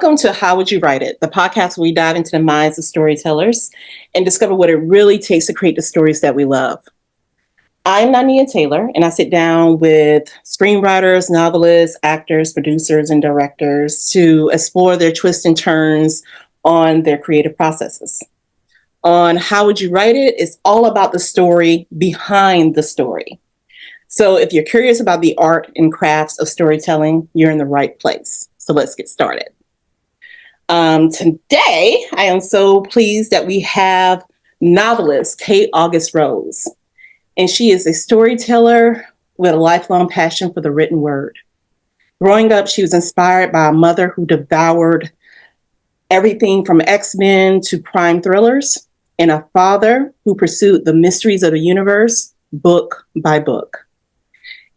Welcome to How Would You Write It, the podcast where we dive into the minds of storytellers and discover what it really takes to create the stories that we love. I'm Nanea Taylor, and I sit down with screenwriters, novelists, actors, producers, and directors to explore their twists and turns on their creative processes. On How Would You Write It, it's all about the story behind the story. So if you're curious about the art and crafts of storytelling, you're in the right place. So let's get started. Today, I am so pleased that we have novelist K.August Rose. And she is a storyteller with a lifelong passion for the written word. Growing up, she was inspired by a mother who devoured everything from X-Men to crime thrillers, and a father who pursued the mysteries of the universe book by book.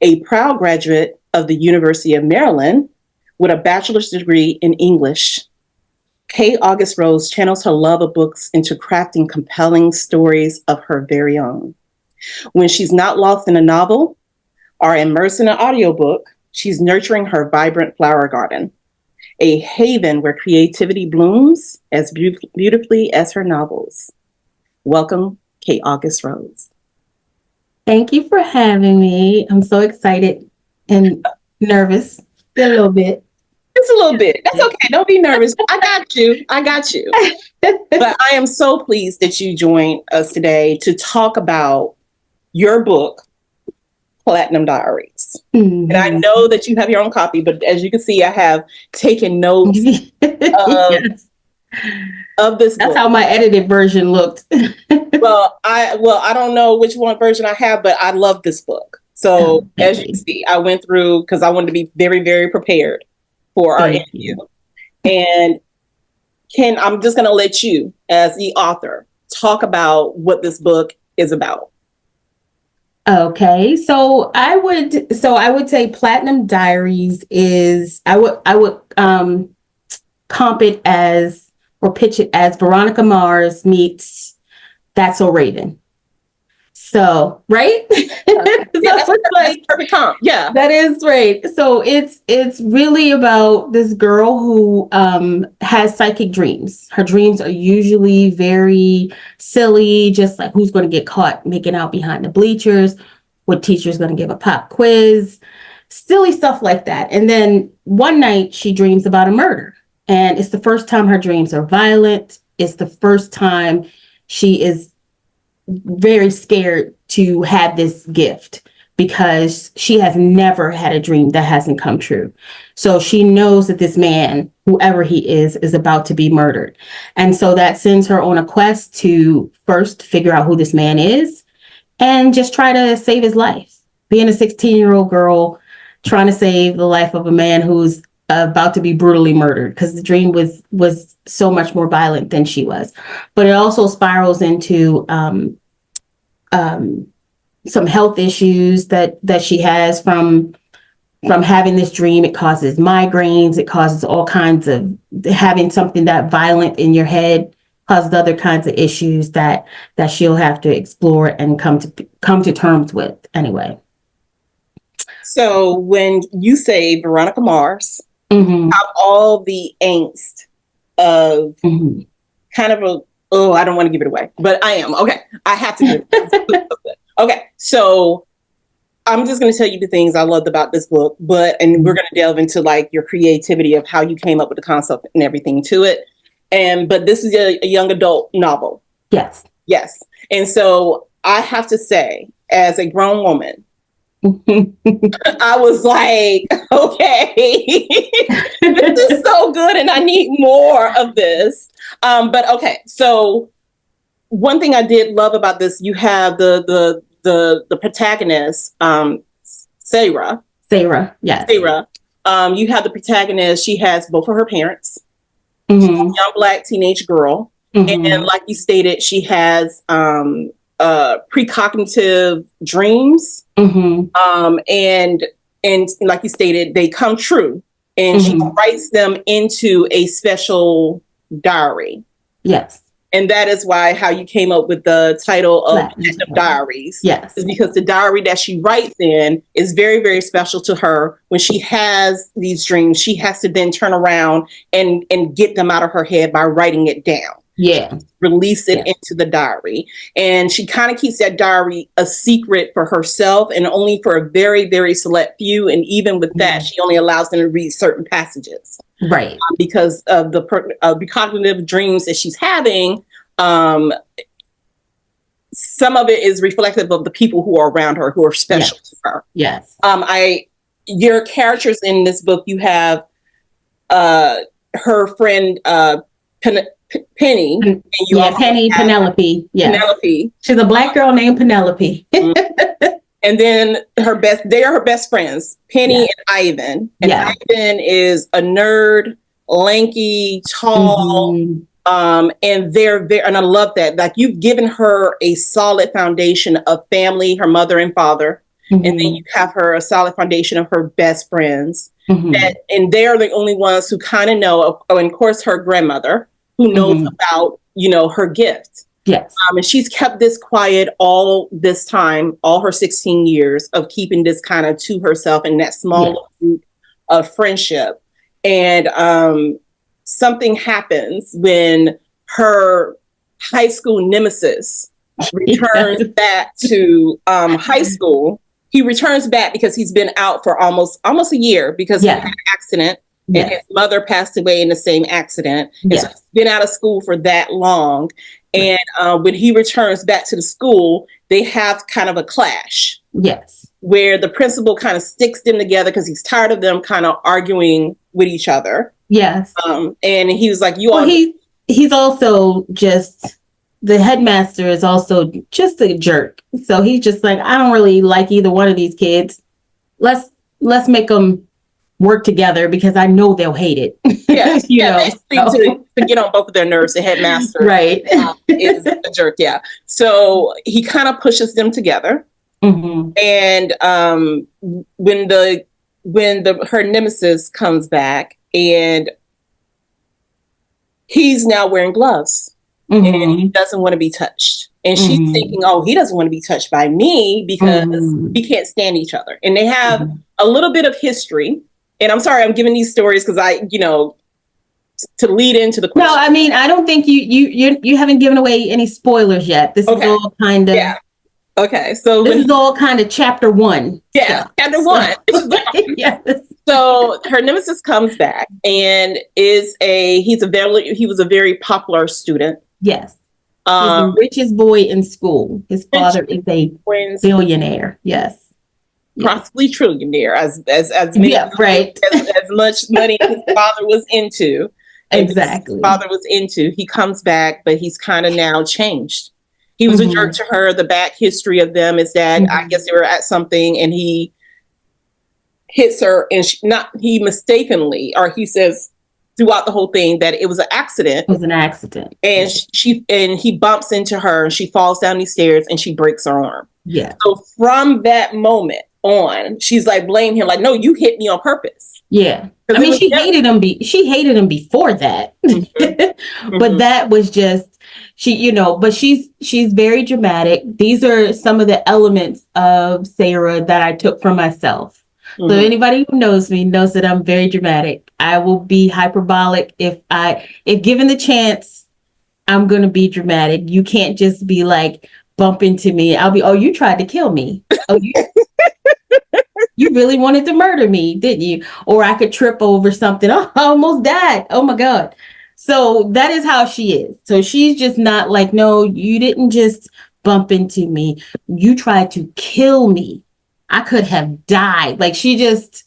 A proud graduate of the University of Maryland with a bachelor's degree in English, K.August Rose channels her love of books into crafting compelling stories of her very own. When she's not lost in a novel or immersed in an audiobook, she's nurturing her vibrant flower garden, a haven where creativity blooms as beautifully as her novels. Welcome, K.August Rose. Thank you for having me. I'm so excited and nervous a little bit. Just a little bit. That's okay. Don't be nervous. I got you. But I am so pleased that you joined us today to talk about your book, Platinum Diaries. Mm-hmm. And I know that you have your own copy, but as you can see, I have taken notes Yes. of this That's book. how my edited version looked. Well, I don't know which one version I have, but I love this book. So Okay. as you can see, I went through because I wanted to be very, very prepared for our interview. And I'm just going to let you, as the author, talk about what this book is about. Okay, so I would say Platinum Diaries is I would comp it as or pitch it as Veronica Mars meets That's So Raven. So, right? That's perfect comp. Yeah. That is right. So it's really about this girl who has psychic dreams. Her dreams are usually very silly, just like who's going to get caught making out behind the bleachers, what teacher's going to give a pop quiz, silly stuff like that. And then one night she dreams about a murder. And it's the first time her dreams are violent. It's the first time she is very scared to have this gift because she has never had a dream that hasn't come true. So she knows that this man, whoever he is about to be murdered. And so that sends her on a quest to first figure out who this man is and just try to save his life. Being a 16-year-old girl trying to save the life of a man who's about to be brutally murdered because the dream was so much more violent than she was. But it also spirals into some health issues that she has from having this dream. It causes migraines. It causes all kinds of having something that violent in your head causes other kinds of issues that she'll have to explore and come to terms with anyway. So when you say Veronica Mars, Mm-hmm. have all the angst of Mm-hmm. kind of I don't want to give it away, but I am. Okay. I have to give it. Okay. So I'm just going to tell you the things I loved about this book, and we're going to delve into like your creativity of how you came up with the concept and everything to it. But this is a young adult novel. Yes. Yes. And so I have to say, as a grown woman, I was like, okay, this is so good and I need more of this. But okay, so one thing I did love about this, you have the protagonist, Sarah. Yes. Sarah. You have the protagonist, she has both of her parents. Mm-hmm. She's a young Black teenage girl. Mm-hmm. And like you stated, she has precognitive dreams. Mm-hmm. And like you stated, they come true. And she writes them into a special diary. Yes. And that is why how you came up with the title of Detective Diaries. Yes. Is because the diary that she writes in is very, very special to her. When she has these dreams, she has to then turn around and get them out of her head by writing it down. Yeah. Release it into the diary. And she kind of keeps that diary a secret for herself and only for a very, very select few. And even with that, she only allows them to read certain passages. Right. Because of the cognitive dreams that she's having, some of it is reflective of the people who are around her, who are special to her. Yes. Your characters in this book, you have her friend Penny. And you Penelope. Yes. Penelope. She's a Black girl named Penelope. And then they are her best friends, Penny and Ivan. And Ivan is a nerd, lanky, tall, and they're very, and I love that. Like, you've given her a solid foundation of family, her mother and father, and then you have her a solid foundation of her best friends. And they're the only ones who kind of know, and of course her grandmother, who knows about, her gift. Yes. And she's kept this quiet all this time, all her 16 years of keeping this kind of to herself in that small group of friendship. And something happens when her high school nemesis returns back to high school. He returns back because he's been out for almost a year because he had an accident. And his mother passed away in the same accident. And so he's been out of school for that long. And when he returns back to the school, they have kind of a clash. Yes. Where the principal kind of sticks them together because he's tired of them kind of arguing with each other. Yes. And he was like, he's also just, the headmaster is also just a jerk. So he's just like, I don't really like either one of these kids. Let's make them work together because I know they'll hate it. To get on both of their nerves. The headmaster is a jerk. Yeah. So he kind of pushes them together. And when her nemesis comes back, and he's now wearing gloves, and he doesn't want to be touched. And she's thinking, oh, he doesn't want to be touched by me because we can't stand each other. And they have a little bit of history. And I'm sorry, I'm giving these stories because to lead into the question. No, I mean, I don't think you haven't given away any spoilers yet. This is all kind of Okay, so this is all kind of chapter 1. Yeah, chapter 1. Yes. So her nemesis comes back and he was a very popular student. Yes. He's the richest boy in school. His father is a billionaire. Yes. Possibly trillionaire, as much money his father was into. Exactly. His father was into. He comes back, but he's kind of now changed. He was a jerk to her. The back history of them is that I guess they were at something and he hits her, and he mistakenly, or he says throughout the whole thing that it was an accident. It was an accident. And he bumps into her and she falls down these stairs and she breaks her arm. Yeah. So from that moment on, she's like, blame him, like, no, you hit me on purpose. Yeah. I mean, she hated him before that. But that was just, but she's very dramatic. These are some of the elements of Sarah that I took from myself. So anybody who knows me knows that I'm very dramatic. I will be hyperbolic if given the chance. I'm going to be dramatic. You can't just be like, bump into me. I'll be, oh, you tried to kill me. Oh, you really wanted to murder me, didn't you? Or I could trip over something. Oh, I almost died. Oh my God. So that is how she is. So she's just not like, no, you didn't just bump into me. You tried to kill me. I could have died. Like she's just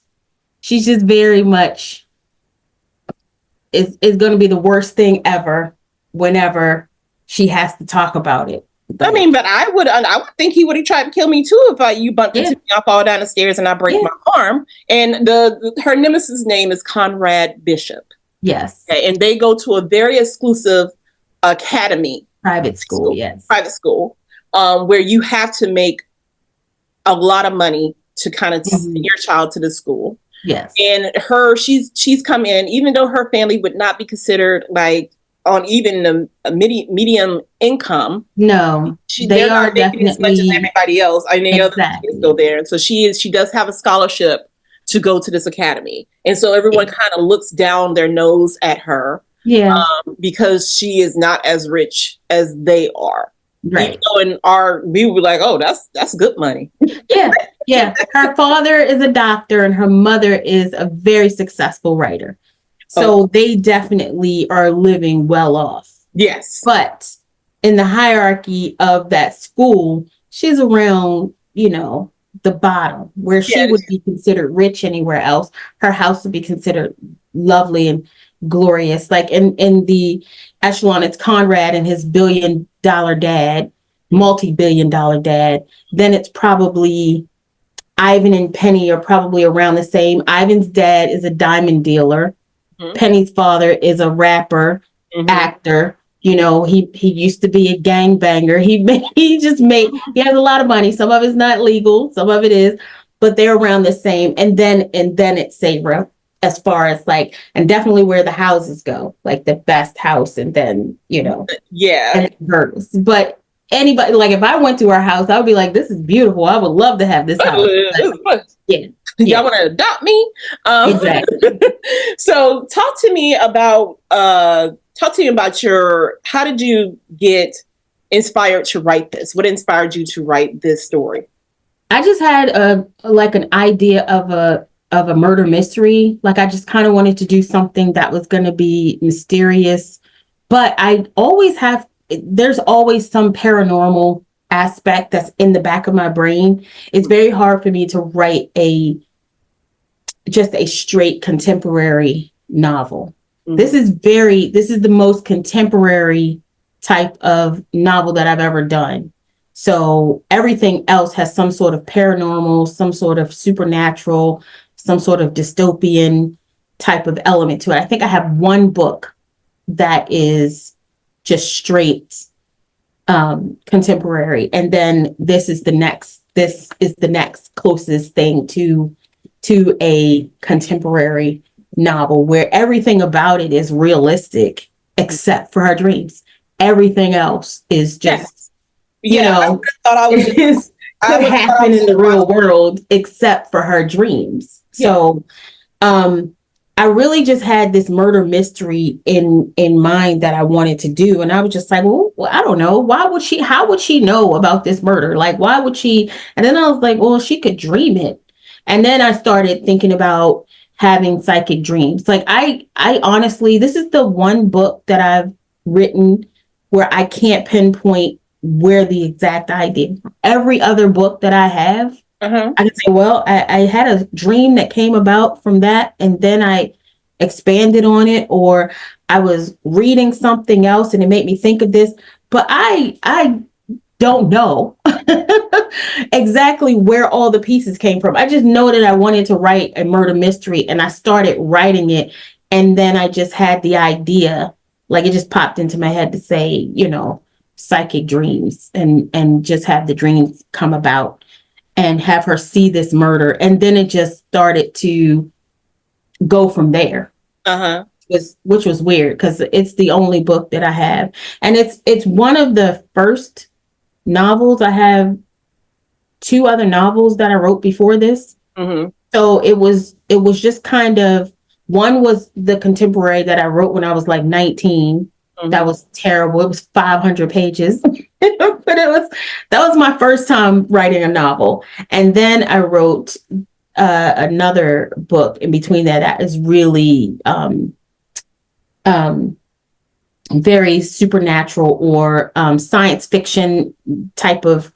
very much is going to be the worst thing ever whenever she has to talk about it. But I would think he would have tried to kill me too if you bumped into me. I fall down the stairs and I break my arm. And her nemesis name is Conrad Bishop. Yes. Okay, and they go to a very exclusive academy. Private school. Private school, where you have to make a lot of money to kind of send your child to the school. Yes. And she's come in, even though her family would not be considered like on even the medium income. No, they They're not are making as much as definitely everybody else. I mean, other kids go exactly. there, and so she does have a scholarship to go to this academy, and so everyone kind of looks down their nose at her Yeah, because she is not as rich as they are. Even right. though in our we were like, oh, that's good money. Yeah, yeah. Her father is a doctor and her mother is a very successful writer. Oh, So they definitely are living well off. yes. But in the hierarchy of that school, she's around, the bottom where she Yeah. would be considered rich anywhere else. Her house would be considered lovely and glorious. Like in the echelon, it's Conrad and his billion-dollar dad, multi-billion-dollar dad. Then it's probably Ivan and Penny are probably around the same. Ivan's dad is a diamond dealer. Mm-hmm. Penny's father is a rapper, Mm-hmm. actor. He used to be a gangbanger. He has a lot of money. Some of it's not legal, some of it is, but they're around the same. And then it's Sabra as far as like, and definitely where the houses go, like the best house, and then Yeah. and hers. But anybody, like if I went to our house, I would be like, this is beautiful. I would love to have this house. But yeah, Y'all yeah, want to adopt me? exactly. So talk to me about your how did you get inspired to write this? What inspired you to write this story? I just had an idea of a murder mystery. Like I just kind of wanted to do something that was going to be mysterious, but there's always some paranormal aspect that's in the back of my brain. It's very hard for me to write just a straight contemporary novel. Mm-hmm. This is the most contemporary type of novel that I've ever done. So everything else has some sort of paranormal, some sort of supernatural, some sort of dystopian type of element to it. I think I have one book that is just straight contemporary, and then this is the next closest thing to a contemporary novel where everything about it is realistic except for her dreams. Everything else is just, you Yeah, I would know, have thought I was it is, I could would have thought I happen was in the surprised. real world except for her dreams. Yeah. So um I really just had this murder mystery in mind that I wanted to do, and I was just like, well, I don't know, how would she know about this murder? Like, why would she? And then I was like, well, she could dream it. And then I started thinking about having psychic dreams. Like I honestly, this is the one book that I've written where I can't pinpoint where the exact idea. Every other book that I have, Uh-huh. I can say, well, I had a dream that came about from that, and then I expanded on it, or I was reading something else and it made me think of this. But I don't know exactly where all the pieces came from. I just know that I wanted to write a murder mystery, and I started writing it, and then I just had the idea, like it just popped into my head to say, psychic dreams, and just have the dreams come about and have her see this murder. And then it just started to go from there. Uh-huh. Which was weird because it's the only book that I have. And it's one of the first novels. I have two other novels that I wrote before this. Mm-hmm. So it was just kind of, one was the contemporary that I wrote when I was like 19. That Mm-hmm. was terrible. It was 500 pages. But that was my first time writing a novel. And then I wrote another book in between that is really um, very supernatural or science fiction type of.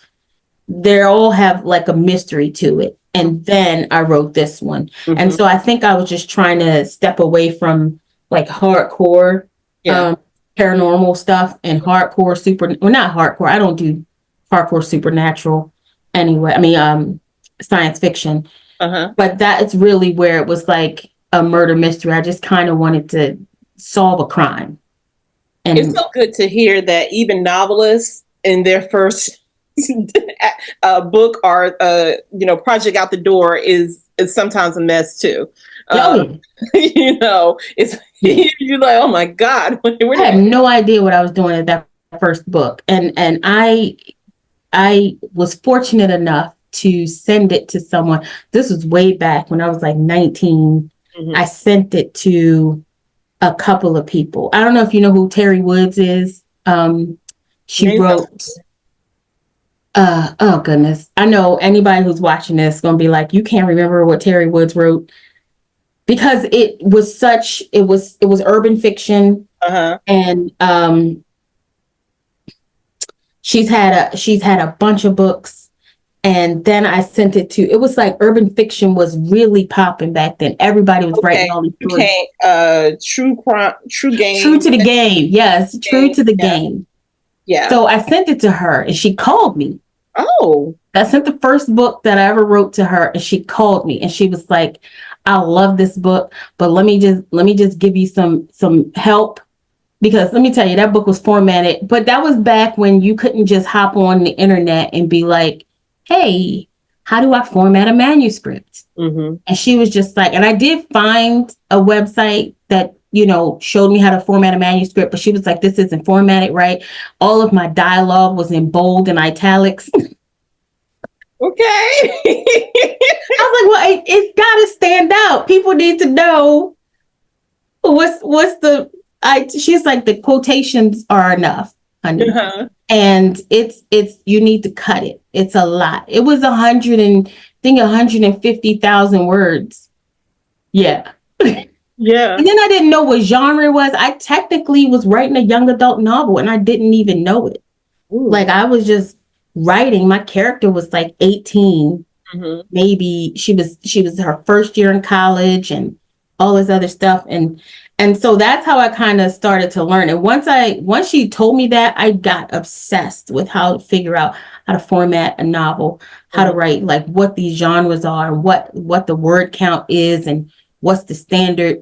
They all have like a mystery to it. And then I wrote this one. And Mm-hmm. so I think I was just trying to step away from like hardcore Yeah. paranormal stuff and hardcore not hardcore. I don't do hardcore supernatural anyway. I mean science fiction. Uh-huh. But that is really where it was like a murder mystery. I just kind of wanted to solve a crime. It's And so good to hear that even novelists in their first book or project out the door is sometimes a mess too. Oh, yeah. It's Yeah. you're like, oh my God, where I did had no idea what I was doing at that first book. And I was fortunate enough to send it to someone. This was way back when I was like 19. I Mhm. sent it to a couple of people. I don't know if you know who Terry Woods is. She Name sounds wrote oh goodness. I know anybody who's watching this is gonna be like, you can't remember what Terry Woods wrote because it was urban fiction uh-huh. and she's had a bunch of books. And then I sent it to, it was like urban fiction was really popping back then. Everybody was Okay. writing all these You stories. can't true crime, true True game to the game. Yes, true game. to the Yeah. game. Yeah. So I sent it to her and she called me. Oh. I sent the first book that I ever wrote to her and she called me and she was like, I love this book, but let me just give you some help. Because let me tell you, that book was formatted, but that was back when you couldn't just hop on the internet and be like, hey, how do I format a manuscript? Mm-hmm. And she was just like, and I did find a website that, showed me how to format a manuscript, but she was like, this isn't formatted right. All of my dialogue was in bold and italics. Okay. I was like, well, it's got to stand out. People need to know what's the, she's like, the quotations are enough, honey. Uh-huh. And it's you need to cut it. It's a lot. It was 150,000 words. Yeah. Yeah. And then I didn't know what genre it was. I technically was writing a young adult novel and I didn't even know it. Like Ooh. I was just writing. My character was like 18. Mm-hmm. Maybe she was her first year in college and all this other stuff. And so that's how I kind of started to learn. And once she told me that, I got obsessed with how to figure out how to format a novel, how to Mm-hmm. write, like what these genres are, what the word count is, and what's the standard,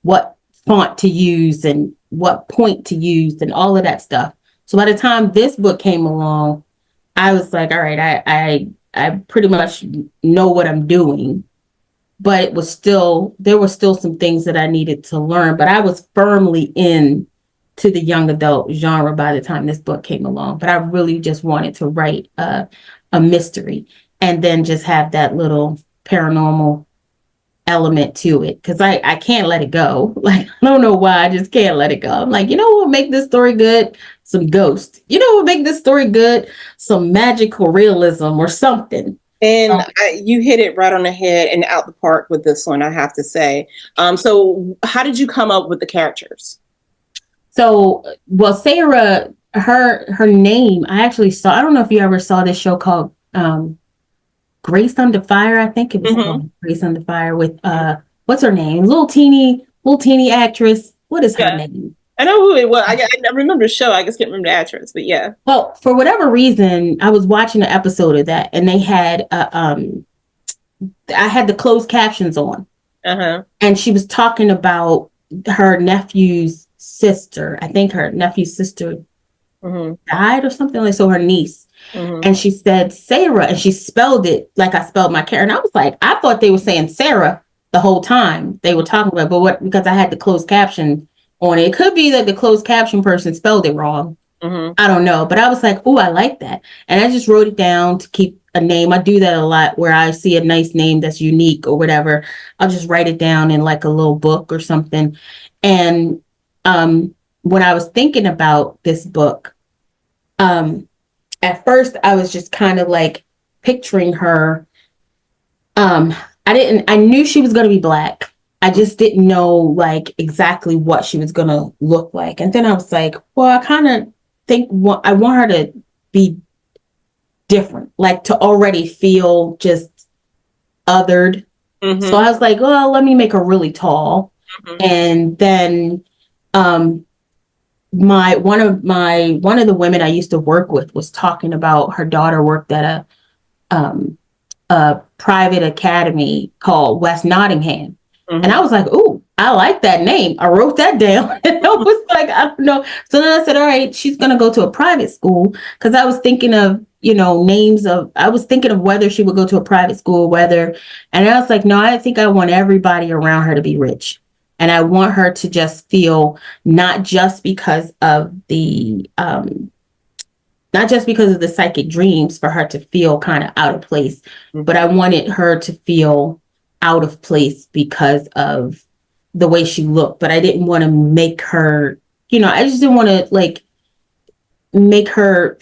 what font to use and what point to use and all of that stuff. So by the time this book came along, I was like, all right, I pretty much know what I'm doing, but there were still some things that I needed to learn, but I was firmly in to the young adult genre by the time this book came along. But I really just wanted to write a mystery and then just have that little paranormal element to it because I can't let it go. Like, I don't know why, I just can't let it go. I'm like, what would make this story good? Some ghost. What would make this story good? Some magical realism or something. And So, you hit it right on the head and out the park with this one, I have to say. So how did you come up with the characters? well, Sarah, her name, I actually saw, I don't know if you ever saw this show called Grace Under Fire. I think it was Mm-hmm. called Grace Under Fire with what's her name? Little teeny actress. What is her Yeah. name? I know who it was. I remember the show. I just can't remember the actress, but yeah. Well, for whatever reason, I was watching an episode of that, and they had I had the closed captions on, Uh-huh. and she was talking about her nephew's sister. I think her nephew's sister Mm-hmm. died or something like so. Her niece, Mm-hmm. and she said Sarah, and she spelled it like I spelled my character. And I was like, I thought they were saying Sarah the whole time they were talking about, but what? Because I had the closed caption on it. It could be that the closed caption person spelled it wrong. Mm-hmm. I don't know, but I was like, oh, I like that. And I just wrote it down to keep a name. I do that a lot where I see a nice name that's unique or whatever. I'll just write it down in like a little book or something. And when I was thinking about this book, um, at first I was just kind of like picturing her. Um, I knew she was going to be Black. I just didn't know like exactly what she was going to look like. And then I was like, well, I kind of think I want her to be different, like to already feel just othered. So Mm-hmm. I was like, well, let me make her really tall. Mm-hmm. And then um one of the women I used to work with was talking about her daughter worked at a private academy called West Nottingham. And I Mm-hmm. was like, ooh, I like that name. I wrote that down. And I was like, I don't know. So then I said, all right, she's going to go to a private school. Because I was thinking of, I was thinking of whether she would go to a private school, whether, and I was like, no, I think I want everybody around her to be rich. And I want her to just feel not just because of the psychic dreams for her to feel kind of out of place, but I wanted her to feel out of place because of the way she looked. But I didn't want to make her, I just didn't want to like make her,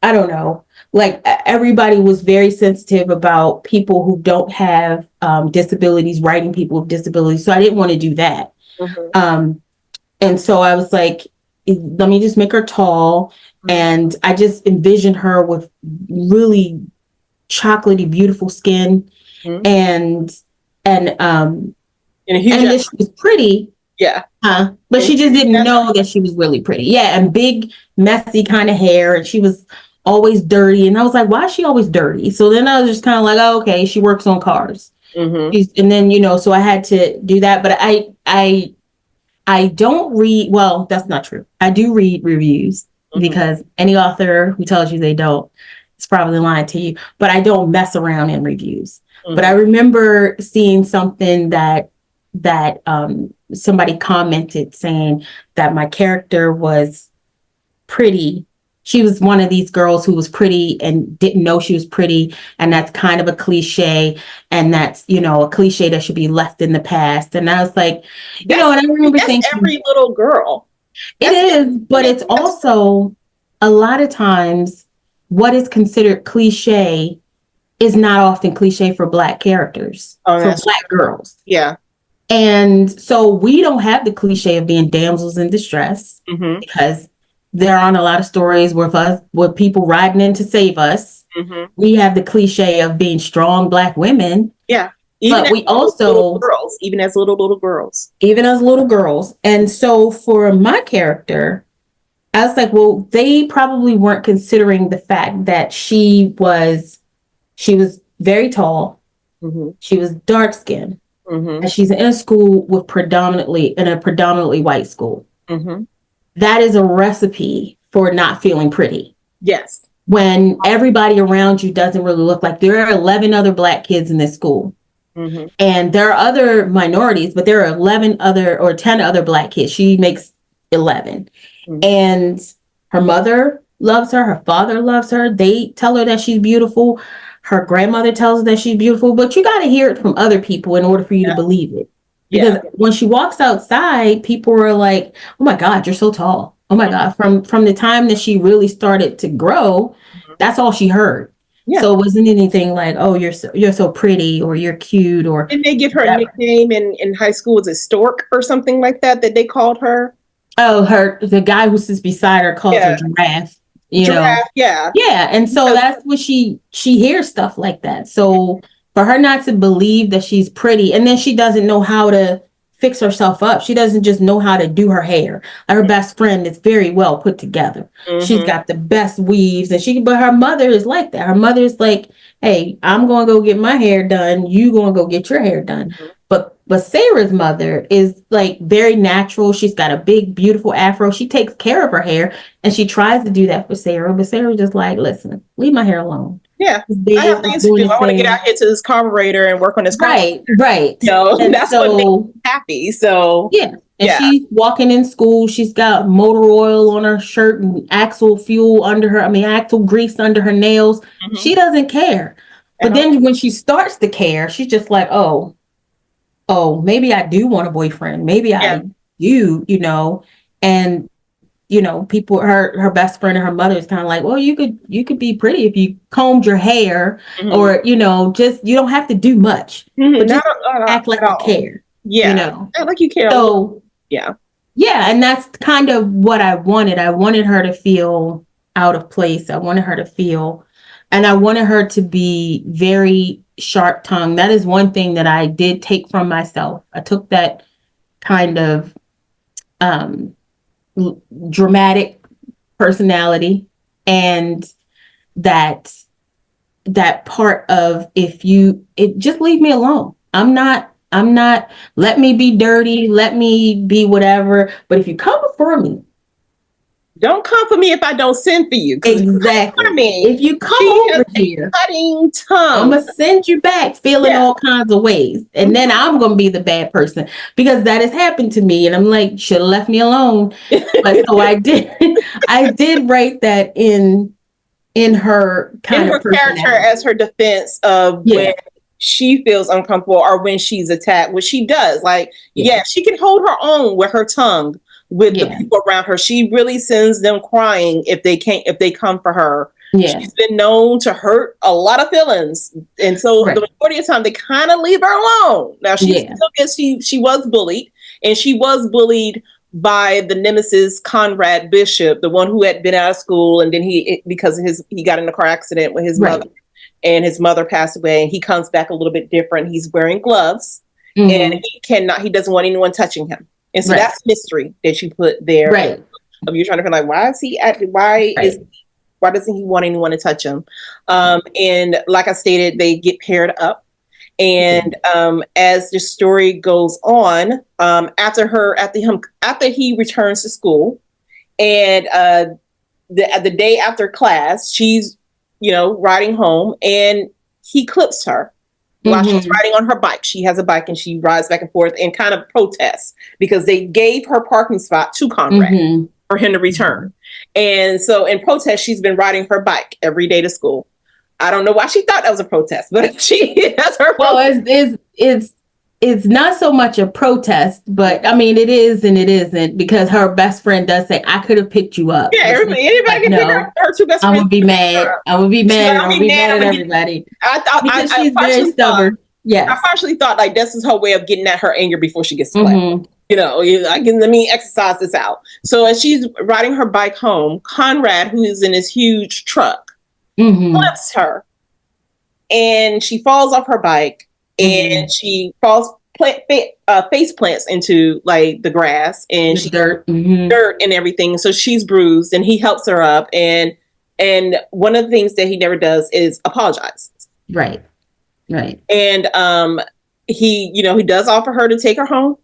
I don't know, like everybody was very sensitive about people who don't have disabilities, writing people with disabilities. So I didn't want to do that. And so I was like, let me just make her tall. And I just envisioned her with really chocolatey, beautiful skin, and that she was pretty. Yeah. But she just didn't know that she was really pretty. Yeah, and big, messy kind of hair, and she was always dirty. And I was like, why is she always dirty? So then I was just kind of like, oh, okay, she works on cars. And then so I had to do that. But I don't read. Well, that's not true. I do read reviews because any author who tells you they don't is probably lying to you. But I don't mess around in reviews. But I remember seeing something that somebody commented saying that my character was pretty. She was one of these girls who was pretty and didn't know she was pretty. And that's kind of a cliche. And that's, a cliche that should be left in the past. And I was like, and I remember thinking, every little girl. It is, but it's also a lot of times what is considered cliche is not often cliche for Black characters, for Black girls. Yeah. And so we don't have the cliche of being damsels in distress because there aren't a lot of stories with people riding in to save us. We have the cliche of being strong Black women. Yeah. But we also even as little girls. And so for my character, I was like, well, they probably weren't considering the fact that she was very tall. She was dark skinned. And she's in a school with predominantly white school. That is a recipe for not feeling pretty. Yes. When everybody around you doesn't really look like, there are 11 other Black kids in this school. And there are other minorities, but there are 10 other Black kids. She makes 11. And her mother loves her. Her father loves her. They tell her that she's beautiful. Her grandmother tells her that she's beautiful, but you got to hear it from other people in order for you to believe it. Because when she walks outside, people are like, oh my God, you're so tall. Oh my God. From the time that she really started to grow, that's all she heard. Yeah. So it wasn't anything like, oh, you're so pretty or you're cute or. Did they give her a nickname in high school? Was it Stork or something like that they called her? Oh, the guy who sits beside her calls her Giraffe. Giraffe, yeah. Yeah. And so that's what she hears stuff like that. So for her not to believe that she's pretty, and then she doesn't know how to fix herself up. She doesn't just know how to do her hair. Her best friend is very well put together. She's got the best weaves, but her mother is like that. Her mother is like, hey, I'm going to go get my hair done. You going to go get your hair done. But Sarah's mother is like very natural. She's got a big, beautiful afro. She takes care of her hair and she tries to do that for Sarah. But Sarah's just like, listen, leave my hair alone. Yeah. I have things to do. I want to get out here to this carburetor and work on this carburetor. Right. And that's what makes me happy. So yeah. And she's walking in school. She's got motor oil on her shirt and axle grease under her nails. She doesn't care. But then when she starts to care, she's just like, oh, maybe I do want a boyfriend. Maybe I do, and people, her best friend and her mother is kind of like, well, you could be pretty if you combed your hair or, just, you don't have to do much, but just act like you care. Yeah. Act like you care. So, yeah. And that's kind of what I wanted. I wanted her to feel out of place. I wanted her to feel, and I wanted her to be very sharp tongue. That is one thing that I did take from myself. I took that kind of dramatic personality and that part of just leave me alone. I'm not let me be dirty, let me be whatever. But if you come before me, don't come for me if I don't send for you. exactly. If you come over here, cutting tongue, I'm gonna send you back feeling all kinds of ways, and then I'm gonna be the bad person because that has happened to me, and I'm like, should have left me alone. But so I did. I did write that in her kind of character as her defense of when she feels uncomfortable or when she's attacked, which she does. Like, she can hold her own with her tongue with the people around her. She really sends them crying if they come for her. Yeah. She's been known to hurt a lot of feelings. And so the majority of the time they kind of leave her alone. Now she still gets she was bullied, and she was bullied by the nemesis Conrad Bishop, the one who had been out of school, and then he got in a car accident with his mother, and his mother passed away, and he comes back a little bit different. He's wearing gloves, and he doesn't want anyone touching him. And so that's mystery that you put there. Right. Of you trying to feel like, why doesn't he want anyone to touch him? And like I stated, they get paired up. And as the story goes on, after he returns to school, and the day after class, she's riding home, and he clips her while she's riding on her bike. She has a bike, and she rides back and forth and kind of protests because they gave her parking spot to Conrad for him to return. And so in protest, she's been riding her bike every day to school. I don't know why she thought that was a protest, but that's her. Well, it's not so much a protest, but I mean, it is and it isn't, because her best friend does say, I could have picked you up. Yeah, anybody can pick her two best friends. I'm gonna be mad. I'm gonna be mad. I'm gonna be mad at everybody. Because she's very stubborn. Yeah. I partially thought like this is her way of getting at her anger before she gets clapped. Let me exercise this out. So as she's riding her bike home, Conrad, who is in his huge truck, flips her, and she falls off her bike, and she face plants into like the grass and dirt and everything. So she's bruised, and he helps her up, and one of the things that he never does is apologize. Right. And he does offer her to take her home,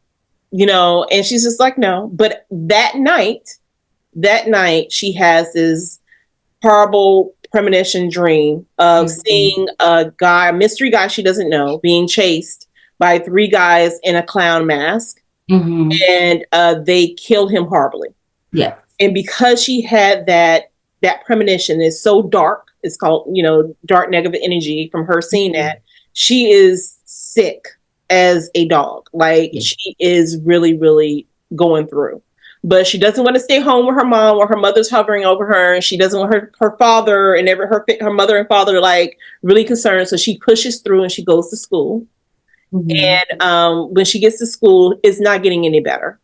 and she's just like, no. But that night she has this horrible premonition dream of seeing a mystery guy she doesn't know, being chased by 3 guys in a clown mask, and they kill him horribly. Yeah. And because she had that premonition, is so dark, it's called, dark negative energy from her seeing that, she is sick as a dog. Like she is really, really going through. But she doesn't want to stay home with her mom, or her mother's hovering over her, and she doesn't want her father and her mother and father like really concerned. So she pushes through and she goes to school. And when she gets to school, it's not getting any better.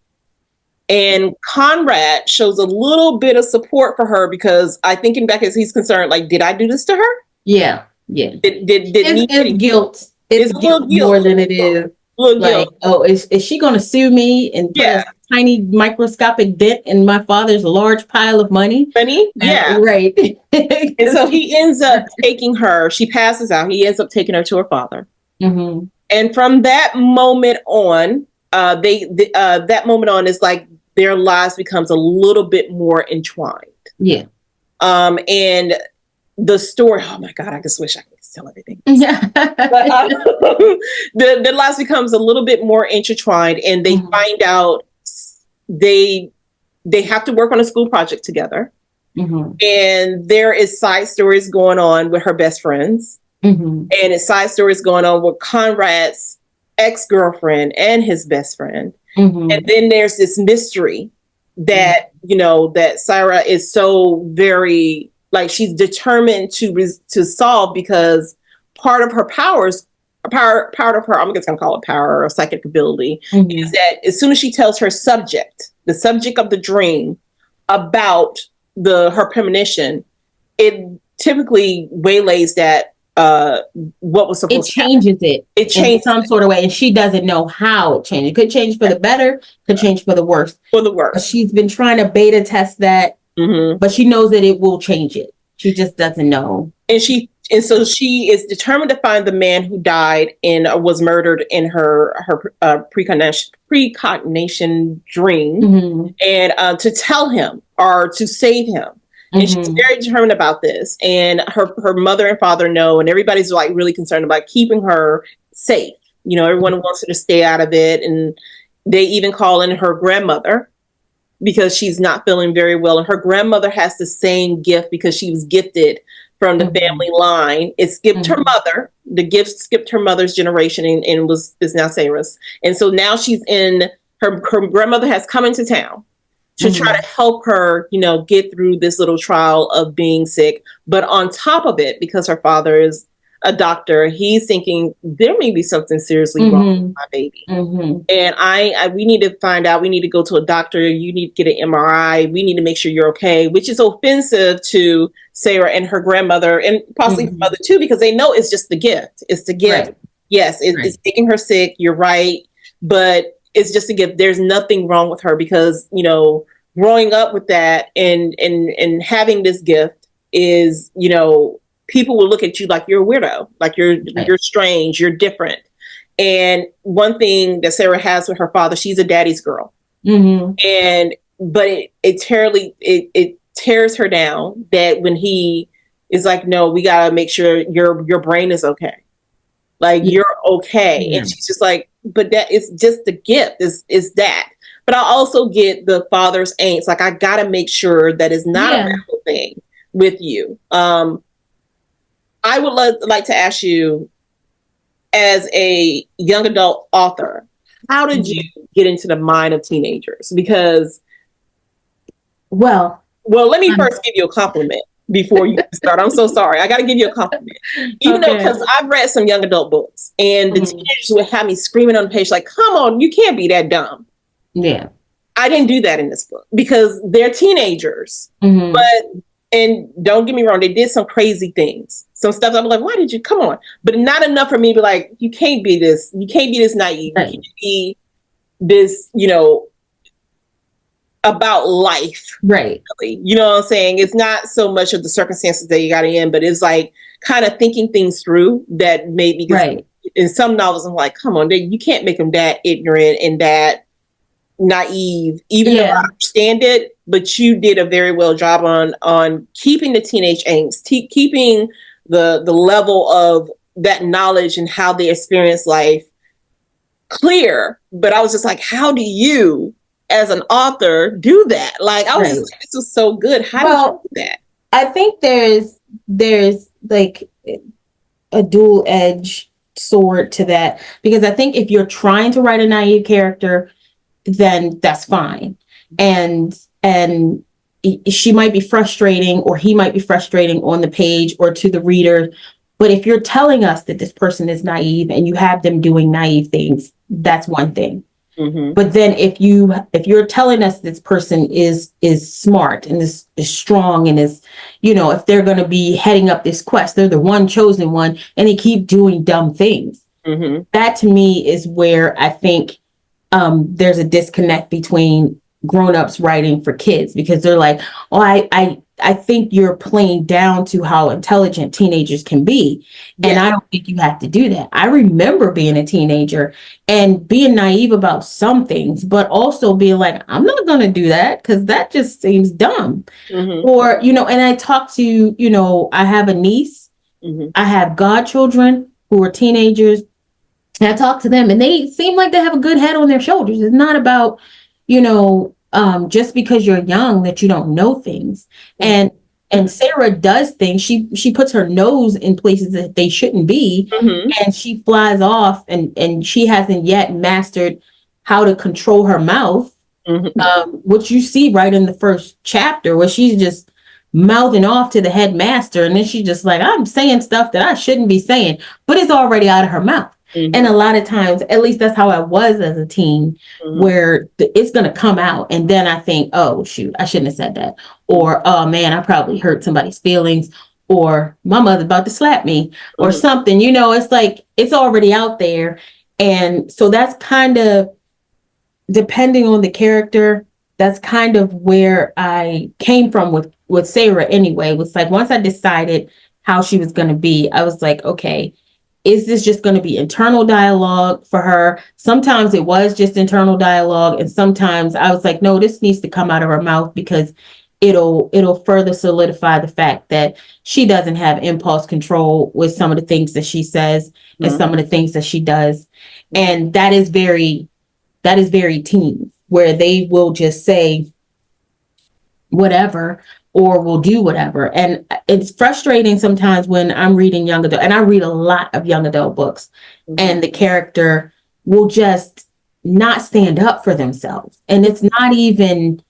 And Conrad shows a little bit of support for her, because I think in back as he's concerned, like, did I do this to her? Yeah. It's guilt. It's guilt more than it is. Like, is she going to sue me and put a tiny microscopic dent in my father's large pile of money? Right. And so he ends up taking her. She passes out. He ends up taking her to her father. And from that moment on, is like their lives becomes a little bit more entwined. Yeah. And the story. Oh my God! I just wish I could tell everything. Yeah. But the lives becomes a little bit more intertwined, and they find out they have to work on a school project together. And there is side stories going on with her best friends, and it's side stories going on with Conrad's ex-girlfriend and his best friend. And then there's this mystery that that Sarah is so very, like, she's determined to solve, because part of her part of her, I'm just gonna call it power or psychic ability, is that as soon as she tells her the subject of the dream about her premonition, it typically waylays that what was supposed to happen. It changes in some sort of way, and she doesn't know how it changed. It could change for the better, could change for the worse. She's been trying to beta test that, but she knows that it will change it. She just doesn't know. And she And so she is determined to find the man who died and was murdered in her precognition dream, Mm-hmm. and to tell him or to save him. And she's Mm-hmm. very determined about this. And her mother and father know, and everybody's like really concerned about keeping her safe. You know, everyone wants her to stay out of it, and they even call in her grandmother because she's not feeling very well. And her grandmother has the same gift because she was gifted from the Mm-hmm. family line. It skipped her Mm-hmm. mother. The gift skipped her mother's generation and is now Sarah's. And so now she's in her grandmother has come into town to try Mm-hmm. to help her, you know, get through this little trial of being sick. But on top of it, because her father is a doctor, he's thinking there may be something seriously wrong with my baby. Mm-hmm. And we need to find out. We need to go to a doctor. You need to get an MRI. We need to make sure you're okay, which is offensive to Sarah and her grandmother and possibly her Mm-hmm. mother too, because they know it's just the gift. It's the gift. Right. Yes, Right. it's making her sick. You're right. But it's just a gift. There's nothing wrong with her because, you know, growing up with that and having this gift is, you know, people will look at you like you're a weirdo, like Right. you're strange, you're different. And one thing that Sarah has with her father, she's a daddy's girl. Mm-hmm. And but it tears her down that when he is like, no, we gotta make sure your brain is okay. Like Yeah. you're okay. Yeah. And she's just like, but that is just the gift, is that. But I also get the father's angst. Like I gotta make sure that it's not a Yeah. medical thing with you. I would like to ask you, as a young adult author, how did you get into the mind of teenagers? Because, Well, let me first give you a compliment before you start. I'm so sorry. I got to give you a compliment. Even though, okay. because I've read some young adult books and the Mhm. teenagers would have me screaming on the page, like, come on, you can't be that dumb. Yeah. I didn't do that in this book because they're teenagers. Mm-hmm. But, and don't get me wrong, they did some crazy things. Some stuff I'm like, why did you come on? But not enough for me to be like, you can't be this naive. Right. You can't be this, you know, about life. Right. Really. You know what I'm saying? It's not so much of the circumstances that you got in, but it's like kind of thinking things through that made me Right. in some novels, I'm like, come on, you can't make them that ignorant and that naive, even though I understand it, but you did a very well job on keeping the teenage angst, keeping the level of that knowledge and how they experience life clear. But I was just like, how do you, as an author, do that? Like I was just like, this was so good. How do you do that? I think there's like a dual edge sword to that, because I think if you're trying to write a naive character, then that's fine. And she might be frustrating, or he might be frustrating on the page or to the reader. But if you're telling us that this person is naive and you have them doing naive things, that's one thing. Mm-hmm. But then if you're telling us this person is smart and is strong and is, you know, if they're going to be heading up this quest, they're the one chosen one, and they keep doing dumb things. Mm-hmm. That to me is where I think there's a disconnect between grown-ups writing for kids, because they're like, oh, I think you're playing down to how intelligent teenagers can be. And Yeah. I don't think you have to do that. I remember being a teenager and being naive about some things, but also being like, I'm not going to do that because that just seems dumb. Mm-hmm. Or, you know, and I talk to, you know, I have a niece, Mm-hmm. I have godchildren who are teenagers. And I talk to them and they seem like they have a good head on their shoulders. It's not about, you know, just because you're young that you don't know things. Mm-hmm. And Sarah does things. She puts her nose in places that they shouldn't be. Mm-hmm. And she flies off, and she hasn't yet mastered how to control her mouth. Mm-hmm. Which you see right in the first chapter, where she's just mouthing off to the headmaster. And then she's just like, I'm saying stuff that I shouldn't be saying, but it's already out of her mouth. Mm-hmm. And a lot of times, at least that's how I was as a teen, Mm-hmm. where it's going to come out. And then I think, oh, shoot, I shouldn't have said that. Or, oh, man, I probably hurt somebody's feelings. Or my mother's about to slap me or Mm-hmm. something. You know, it's like it's already out there. And so that's kind of, depending on the character, that's kind of where I came from with Sarah anyway. It was like, once I decided how she was going to be, I was like, okay, is this just going to be internal dialogue for her? Sometimes it was just internal dialogue, and sometimes I was like, no, this needs to come out of her mouth, because it'll further solidify the fact that she doesn't have impulse control with some of the things that she says and some of the things that she does. And that is very teen, where they will just say whatever or will do whatever. And it's frustrating sometimes when I'm reading young adult, and I read a lot of young adult books, and the character will just not stand up for themselves. And it's not even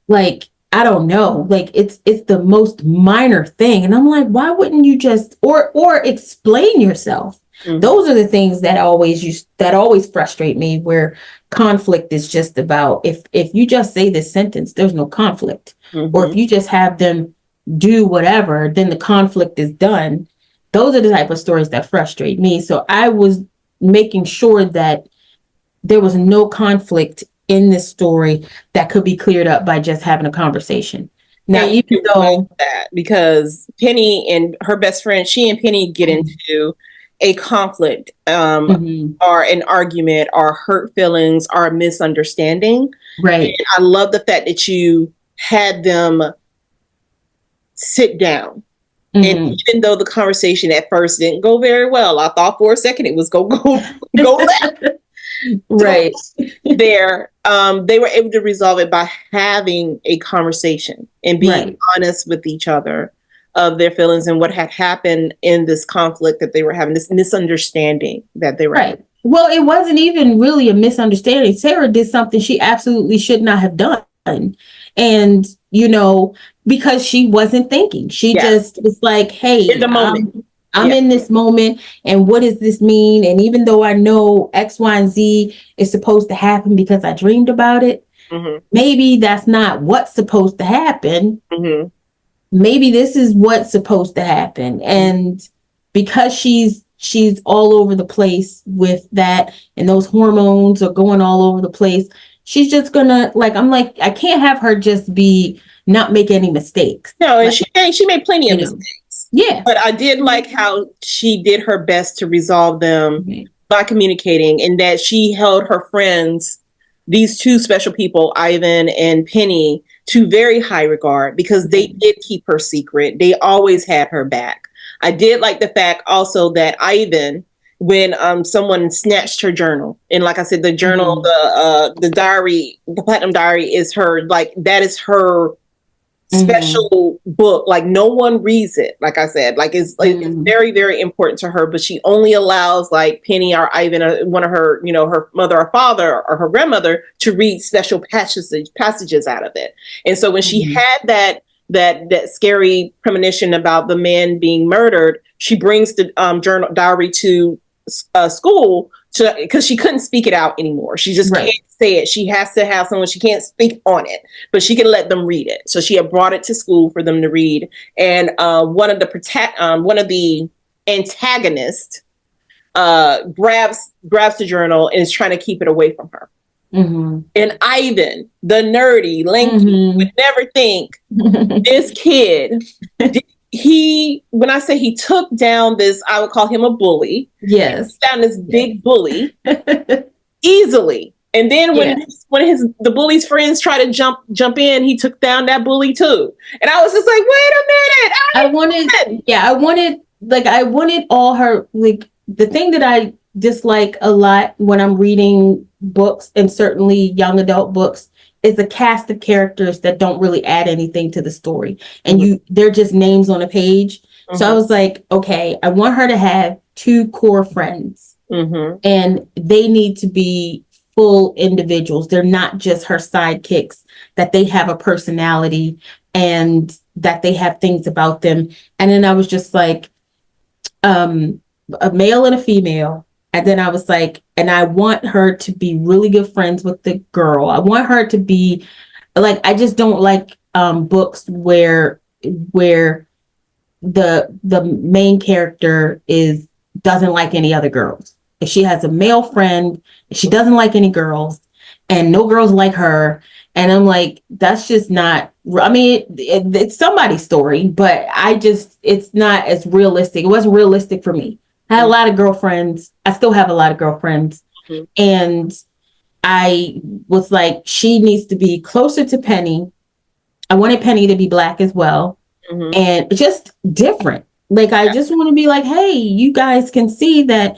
like, I don't know, like it's the most minor thing. And I'm like, why wouldn't you just or explain yourself? Those are the things that always frustrate me, where conflict is just about, if you just say this sentence, there's no conflict. Or if you just have them do whatever, then the conflict is done. Those are the type of stories that frustrate me. So I was making sure that there was no conflict in this story that could be cleared up by just having a conversation. Now, even though that, because Penny and her best friend, she and Penny get into a conflict, or an argument, or hurt feelings, or a misunderstanding. Right. And I love the fact that you had them sit down. And even though the conversation at first didn't go very well, I thought for a second it was go left. Right. There, they were able to resolve it by having a conversation and being honest with each other of their feelings and what had happened in this conflict that they were having, this misunderstanding that they were having. Well, it wasn't even really a misunderstanding. Sarah did something she absolutely should not have done. And, because she wasn't thinking. She just was like, hey, in the moment. I'm in this moment, and what does this mean? And even though I know X, Y, and Z is supposed to happen because I dreamed about it, maybe that's not what's supposed to happen. Maybe this is what's supposed to happen. And because she's all over the place with that, and those hormones are going all over the place, she's just gonna, I can't have her just not make any mistakes. No, and she made plenty of mistakes. Yeah. But I did like how she did her best to resolve them by communicating, and that she held her friends, these two special people, Ivan and Penny, to very high regard, because they did keep her secret. They always had her back. I did like the fact also that Ivan, when someone snatched her journal, and like I said, the journal, the diary, the Platinum Diary is her, that is her special book. Like, no one reads it. Like I said, it's very, very important to her, but she only allows Penny or Ivan or one of her, her mother or father or her grandmother to read special passages out of it. And so when she had that scary premonition about the man being murdered, she brings the diary to school because she couldn't speak it out anymore. She just can't say it. She has to have someone. She can't speak on it, but she can let them read it. So she had brought it to school for them to read. And one of the antagonists grabs the journal and is trying to keep it away from her. And Ivan, the nerdy, lanky, would never think this kid. When I say he took down this, I would call him a bully. Yes. Down this big bully easily. And then when the bully's friends try to jump in, he took down that bully too. And I was just like, wait a minute. I wanted all her, the thing that I dislike a lot when I'm reading books, and certainly young adult books, is a cast of characters that don't really add anything to the story. And they're just names on a page. So I was like, okay, I want her to have two core friends, and they need to be full individuals. They're not just her sidekicks, that they have a personality and that they have things about them. And then I was just like, a male and a female. And then I was like, and I want her to be really good friends with the girl. I want her to be I just don't like books where the main character doesn't like any other girls. If she has a male friend, she doesn't like any girls, and no girls like her. And I'm like, that's just not I mean, it's somebody's story, but it's not as realistic. It wasn't realistic for me. I had a lot of girlfriends. I still have a lot of girlfriends. Mm-hmm. And I was like, she needs to be closer to Penny. I wanted Penny to be Black as well. Mm-hmm. And just different. Like, I just want to be like, hey, you guys can see that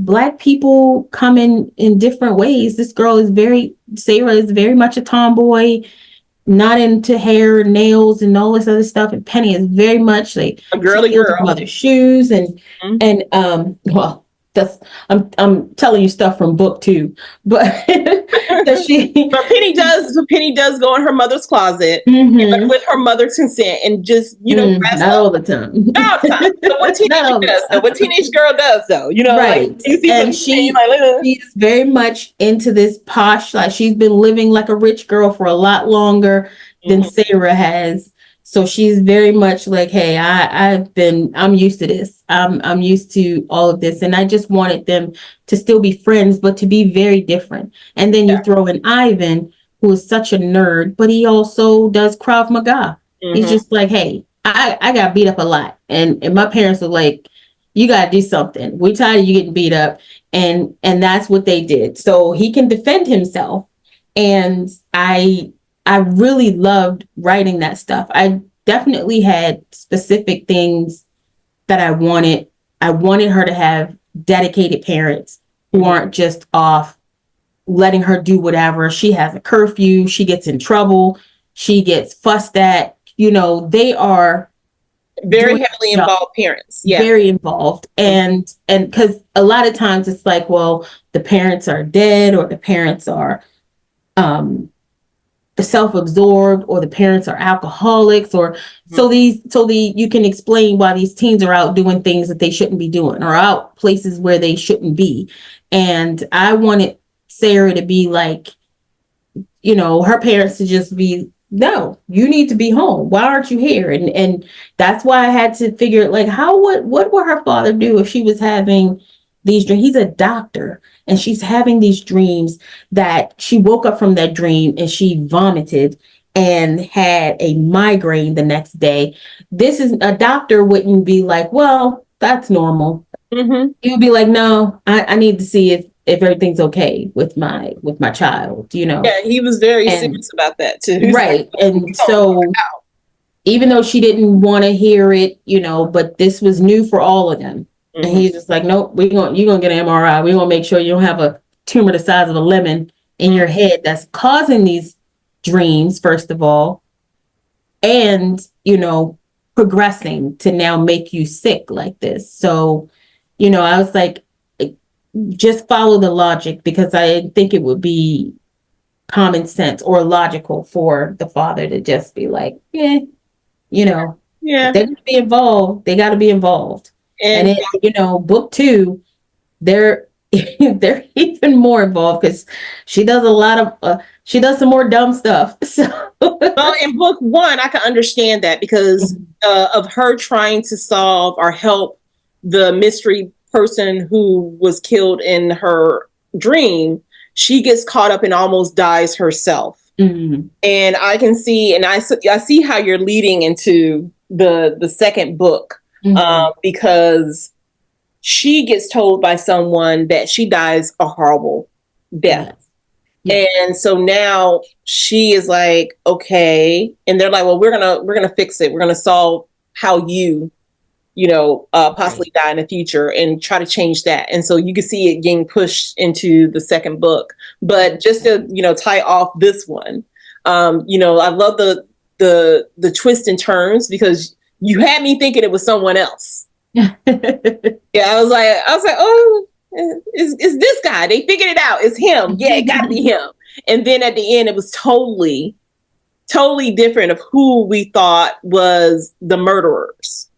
Black people come in different ways. This girl Sarah is very much a tomboy, not into hair and nails and all this other stuff. And Penny is very much like A she girly feels her girl. mother's shoes Mm-hmm. well, that's I'm telling you stuff from book 2, but that she But Penny does go in her mother's closet, but with her mother's consent, and just grabs not all the time. all the time. So what Not teenager all the does though? What teenage girl does though? Like right. you see And something, like, ugh. she's very much into this posh, like she's been living like a rich girl for a lot longer than Mhm. Sarah has. So she's very much like, hey, I'm used to this. I'm used to all of this. And I just wanted them to still be friends, but to be very different. And then you Yeah. throw in Ivan, who is such a nerd, but he also does Krav Maga. He's Mhm. just like, hey, I got beat up a lot. And my parents were like, you got to do something. We're tired of you getting beat up. And that's what they did. So he can defend himself. And I really loved writing that stuff. I definitely had specific things that I wanted. I wanted her to have dedicated parents who aren't just off letting her do whatever. She has a curfew. She gets in trouble. She gets fussed at. They are Very heavily involved parents. Yeah. very involved. And because a lot of times it's like, well, the parents are dead, or the parents are self-absorbed, or the parents are alcoholics, or you can explain why these teens are out doing things that they shouldn't be doing, or out places where they shouldn't be. And I wanted Sarah to be like, her parents to just be, no, you need to be home. Why aren't you here? And that's why I had to figure, like, what would her father do if she was having these dreams? He's a doctor, and she's having these dreams that she woke up from that dream and she vomited and had a migraine the next day. This is a doctor wouldn't be like, well, that's normal. Mm-hmm. He would be like, no, I need to see if everything's okay with my child, Yeah, he was very serious about that too. Right. And so even though she didn't want to hear it, but this was new for all of them. Mm-hmm. And he's just like, nope, you're going to get an MRI. We're going to make sure you don't have a tumor the size of a lemon in your head that's causing these dreams, first of all, and, progressing to now make you sick like this. So, I was like, just follow the logic, because I think it would be common sense or logical for the father to just be like, yeah, Yeah. if they're going to be involved, they got to be involved. And then, book 2, they're they're even more involved, because she does a lot of she does some more dumb stuff. So well, in book 1, I can understand that, because of her trying to solve or help the mystery person who was killed in her dream. She gets caught up and almost dies herself. Mm-hmm. And I can see, and I see how you're leading into the second book, mm-hmm. Because she gets told by someone that she dies a horrible death. Yes. And so now she is like, okay. And they're like, well, we're going to fix it. We're going to solve how you possibly die in the future, and try to change that. And so you can see it getting pushed into the second book. But just to, tie off this one, I love the twists and turns, because you had me thinking it was someone else. Yeah, I was like, oh, it's this guy. They figured it out. It's him. Yeah, it got to be him. And then at the end, it was totally different of who we thought was the murderers.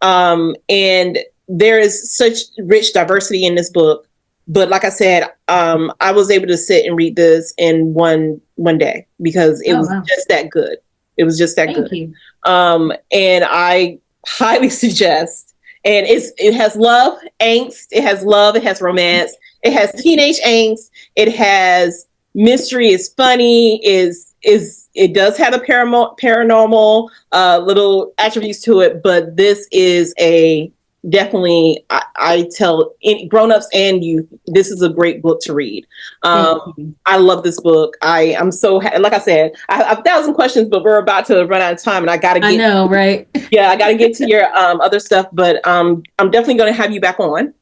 And there is such rich diversity in this book. But like I said, I was able to sit and read this in one day, because it was just that good. It was just that good. Thank you. And I highly suggest. And it has love, angst. It has love. It has romance. It has teenage angst. It has mystery. It's funny. It's it does have a paranormal little attributes to it, but this is a definitely I tell grown-ups and youth, this is a great book to read. I love this book. I'm so like I said, I have 1,000 questions, but we're about to run out of time, and I gotta get. I know, right? Yeah, I gotta get to your other stuff, but I'm definitely going to have you back on,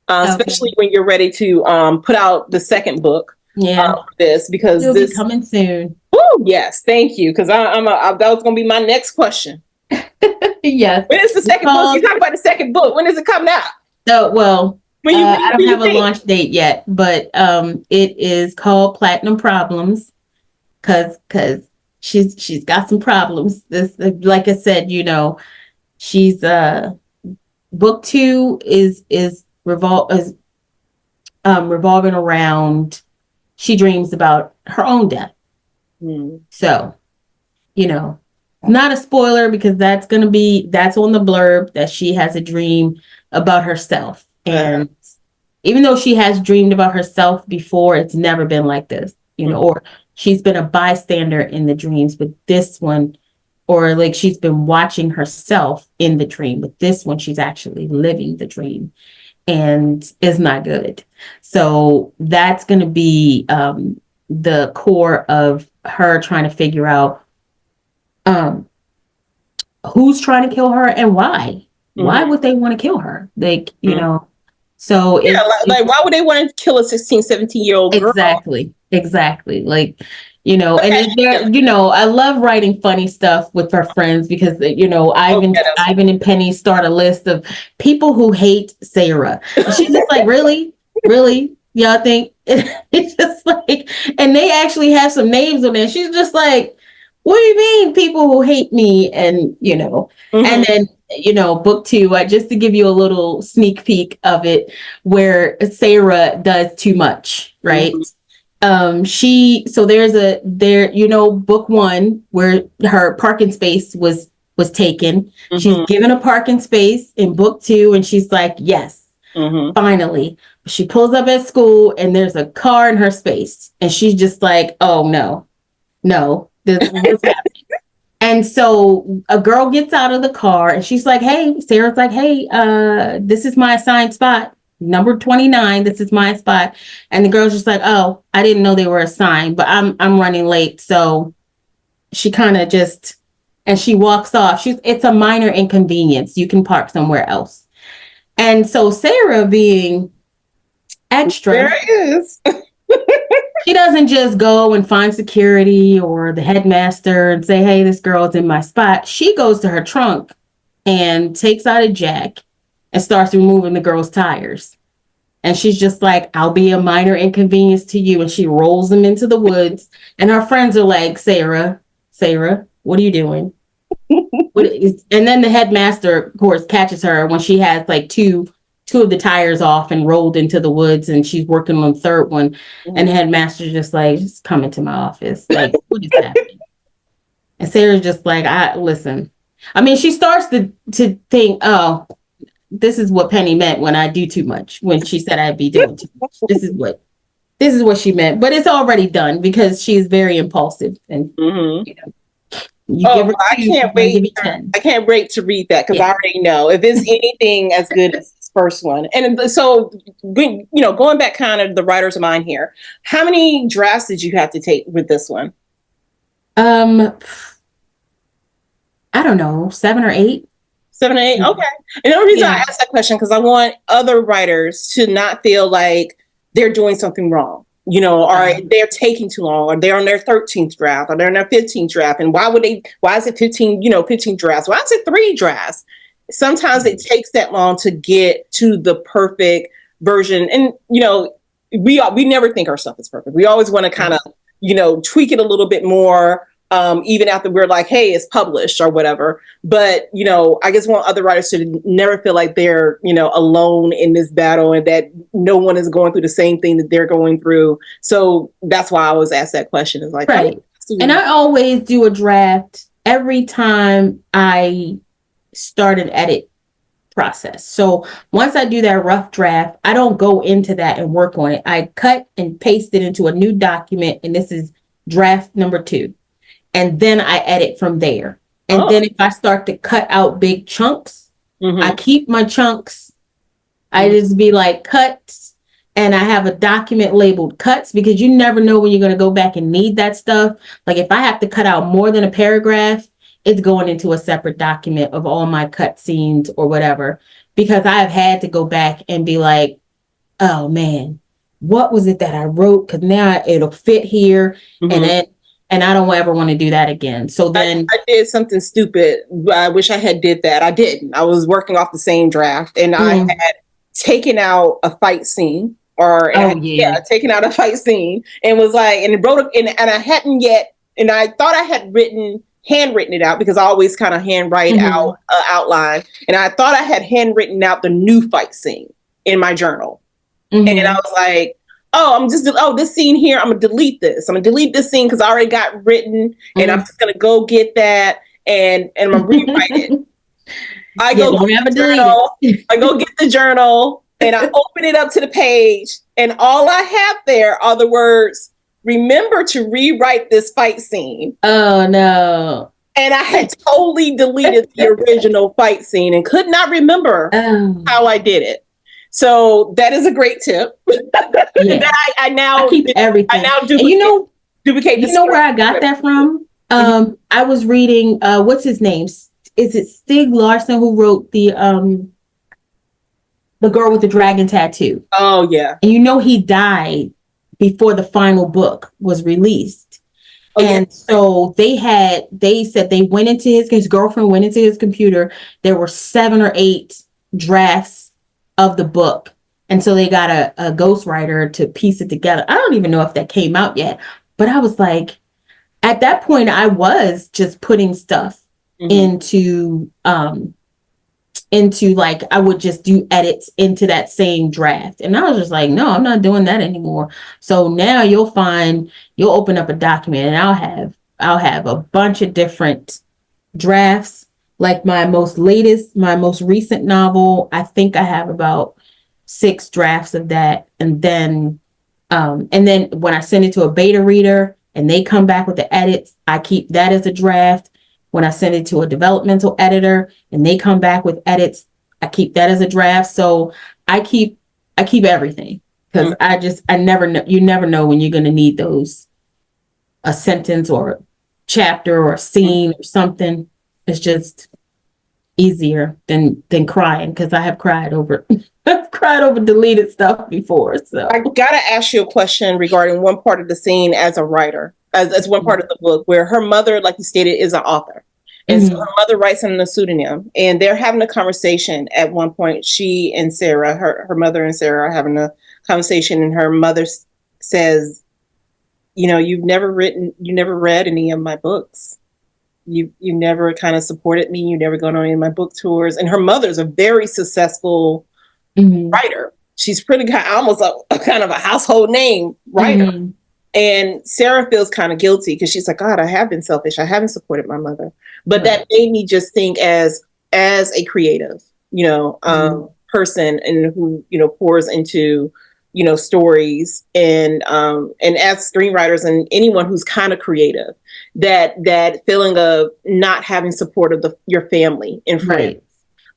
especially when you're ready to put out the second book. Yeah, this because it'll this be coming soon. Oh yes, thank you. Because that was going to be my next question. Yes. When is the second book? You talk about the second book. When is it coming out? So, well, I don't have a launch date yet, but it is called Platinum Problems because she's got some problems. This, like I said, she's book 2 is revolving around. She dreams about her own death. So, not a spoiler because that's on the blurb that she has a dream about herself. And even though she has dreamed about herself before, it's never been like this, or she's been a bystander in the dreams, but this one, or like she's been watching herself in the dream, but this one, she's actually living the dream and is not good. So that's going to be the core of her trying to figure out who's trying to kill her and why. Why would they want to kill her? Like, so like why would they want to kill a 16, 17-year-old girl? Exactly. Like, and I love writing funny stuff with our friends because, Ivan and Penny start a list of people who hate Sarah. And she's just like, really? Y'all think? It's just like, and they actually have some names on there. She's just like, what do you mean people who hate me? And, and then, book 2, just to give you a little sneak peek of it, where Sarah does too much, right? Book 1 where her parking space was taken. She's given a parking space in book 2 and she's like, yes, finally. She pulls up at school and there's a car in her space and she's just like, oh no, what's happening? And so a girl gets out of the car and she's like, Sarah's like, hey, this is my assigned spot. Number 29, this is my spot. And the girl's just like, oh, I didn't know they were assigned, but I'm running late. So she kind of and she walks off. It's a minor inconvenience. You can park somewhere else. And so Sarah, being extra, there it is. She doesn't just go and find security or the headmaster and say, hey, this girl's in my spot. She goes to her trunk and takes out a jack and starts removing the girl's tires. And she's just like, I'll be a minor inconvenience to you. And she rolls them into the woods. And her friends are like, Sarah, what are you doing? And then the headmaster, of course, catches her when she has like two of the tires off and rolled into the woods, and she's working on the third one. And the headmaster's just like, just come into my office. Like, what is happening? And Sarah's just like, listen. I mean, she starts to think, oh, this is what Penny meant when I do too much, when she said I'd be doing too much. This is what she meant. But it's already done because she's very impulsive. And, I can't wait. I can't wait to read that because I already know if it's anything as good as this first one. And so, going back kind of the writer's mind here, how many drafts did you have to take with this one? I don't know, 7 or 8. 7 or 8. Okay. And the only reason I asked that question because I want other writers to not feel like they're doing something wrong. Or they're taking too long, or they're on their 13th draft, or they're on their 15th draft. And why is it 15 drafts? Why is it 3 drafts? Sometimes it takes that long to get to the perfect version. And, we never think our stuff is perfect. We always want to kind of, tweak it a little bit more, even after we're like, hey, it's published or whatever. But, I just want other writers to never feel like they're, alone in this battle and that no one is going through the same thing that they're going through. So that's why I always ask that question. Is like, right. And I always do a draft every time I start an edit process. So once I do that rough draft, I don't go into that and work on it. I cut and paste it into a new document. And this is draft number 2. and then I edit from there. And then if I start to cut out big chunks, I keep my chunks. I just be like cuts, and I have a document labeled cuts, because you never know when you're going to go back and need that stuff. Like if I have to cut out more than a paragraph, it's going into a separate document of all my cut scenes or whatever, because I've had to go back and be like, oh man, what was it that I wrote? Because now it'll fit here, and I don't ever want to do that again. So then I did something stupid. I wish I had did that. I didn't. I was working off the same draft, and I had taken out a fight scene, taken out a fight scene, and was like, and wrote it, and I hadn't yet, and I thought I had handwritten it out, because I always kind of handwrite out outline, and I thought I had handwritten out the new fight scene in my journal, and I was like, this scene here, I'm gonna delete this. I'm gonna delete this scene because I already got written, and I'm just gonna go get that and I'm gonna rewrite it. I go get the journal and I open it up to the page, and all I have there are the words, "Remember to rewrite this fight scene." Oh no. And I had totally deleted the original fight scene and could not remember how I did it. So that is a great tip. I keep everything. I now duplicate. You know where I got that from? I was reading. What's his name? Is it Stieg Larsson who wrote the Girl with the Dragon Tattoo? Oh yeah. And he died before the final book was released. And so they said they went into his girlfriend went into his computer. There were 7 or 8 drafts of the book. And so they got a ghostwriter to piece it together. I don't even know if that came out yet, but I was like, at that point, I was just putting stuff into like, I would just do edits into that same draft. And I was just like, no, I'm not doing that anymore. So now you'll open up a document, and I'll have a bunch of different drafts. Like my most recent novel, I think I have about 6 drafts of that. And then when I send it to a beta reader and they come back with the edits, I keep that as a draft. When I send it to a developmental editor and they come back with edits, I keep that as a draft. So I keep everything, because I never know. You never know when you're going to need those, a sentence or a chapter or a scene or something. It's just easier than crying, because I have cried over deleted stuff before. So I gotta ask you a question regarding one part of the scene as a writer, as one part of the book, where her mother, like you stated, is an author. And so her mother writes under a pseudonym, and they're having a conversation at one point. She and Sarah, her mother and Sarah, are having a conversation, and her mother says, "You never read any of my books. You never kind of supported me. You never gone on any of my book tours." And her mother's a very successful writer. She's pretty almost a kind of a household name writer. And Sarah feels kind of guilty, because she's like, God, I have been selfish. I haven't supported my mother. But that made me just think, as a creative, person, and who, pours into, stories, and as screenwriters and anyone who's kind of creative, that feeling of not having support of your family and friends.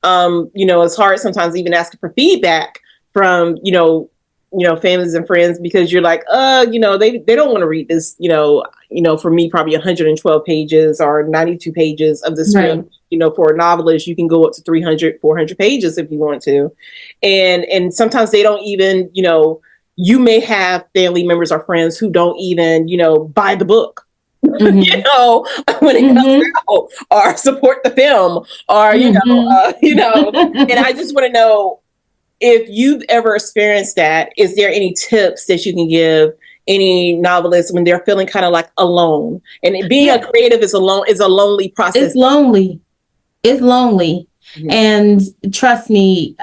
It's hard sometimes even asking for feedback from, families and friends, because you're like, they don't want to read this, for me, probably 112 pages or 92 pages of the script. For a novelist, you can go up to 300, 400 pages if you want to. And sometimes they don't even, you may have family members or friends who don't even, buy the book. When it comes out, or support the film, or and I just want to know, if you've ever experienced that, is there any tips that you can give any novelists when they're feeling kind of like alone? And being a creative is a lonely process. It's lonely. And trust me,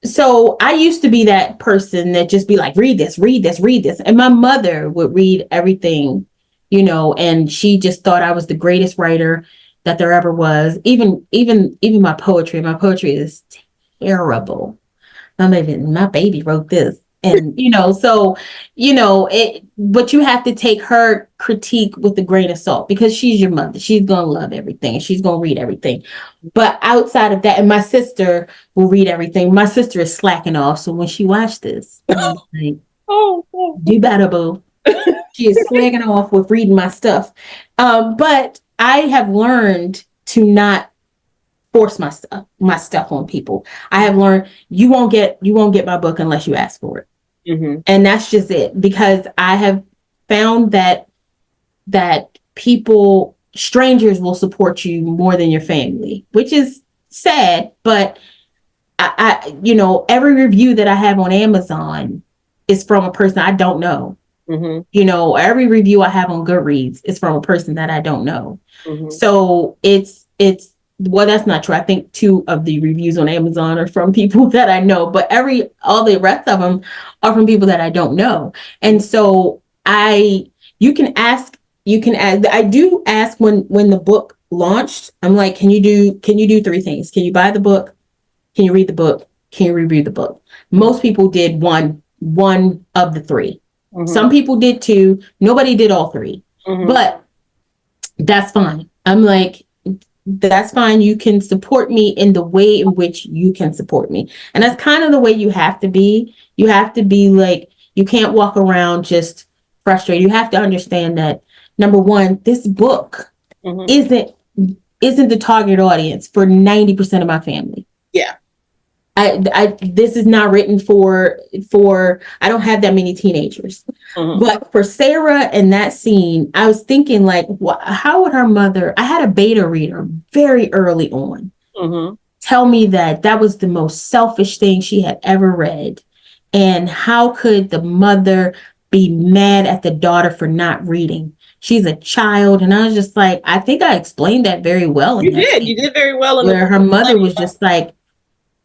so I used to be that person that just be like, read this. And my mother would read everything, and she just thought I was the greatest writer that there ever was. Even my poetry is terrible. My baby wrote this. And, so, but you have to take her critique with a grain of salt because she's your mother. She's going to love everything and she's going to read everything. But outside of that, and my sister will read everything. My sister is slacking off. So when she watched this, I'm like, do better, boo. She is slacking off with reading my stuff. But I have learned to not force my stuff on people. I have learned you won't get my book unless you ask for it. Mm-hmm. And that's just it, because I have found that people, strangers, will support you more than your family, which is sad. But I every review that I have on Amazon is from a person I don't know. Mm-hmm. Every review I have on Goodreads is from a person that I don't know. Mm-hmm. So it's well, that's not true. I think 2 of the reviews on Amazon are from people that I know, but all the rest of them are from people that I don't know. And so you can ask, I do ask when the book launched, I'm like, can you do 3 things? Can you buy the book? Can you read the book? Can you review the book? Most people did one of the 3. Mm-hmm. Some people did 2. Nobody did all 3, mm-hmm. But that's fine. I'm like, that's fine. You can support me in the way in which you can support me. And that's kind of the way you have to be. You have to be like, you can't walk around just frustrated. You have to understand that, number one, this book mm-hmm. isn't the target audience for 90% of my family. Yeah. This is not written for I don't have that many teenagers. Mm-hmm. But for Sarah and that scene, I was thinking, like, how would her mother, I had a beta reader very early on, mm-hmm. tell me that was the most selfish thing she had ever read. And how could the mother be mad at the daughter for not reading? She's a child. And I was just like, I think I explained that very well. You did very well. Where her mother was just like,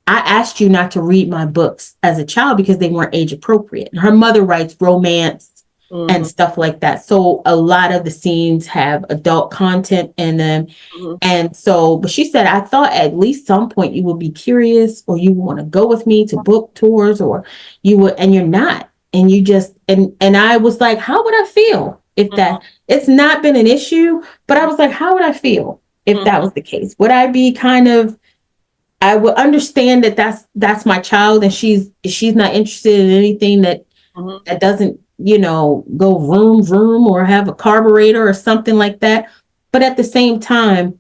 I asked you not to read my books as a child because they weren't age appropriate. Her mother writes romance mm-hmm. and stuff like that. So a lot of the scenes have adult content in them. Mm-hmm. And so, but she said, I thought at least some point you would be curious, or you want to go with me to book tours, or you would, and you're not. And you just, and I was like, how would I feel if mm-hmm. that, it's not been an issue, but I was like, how would I feel if mm-hmm. that was the case? Would I be kind of, I would understand that that's my child, and she's not interested in anything that mm-hmm. that doesn't, go vroom vroom or have a carburetor or something like that. But at the same time,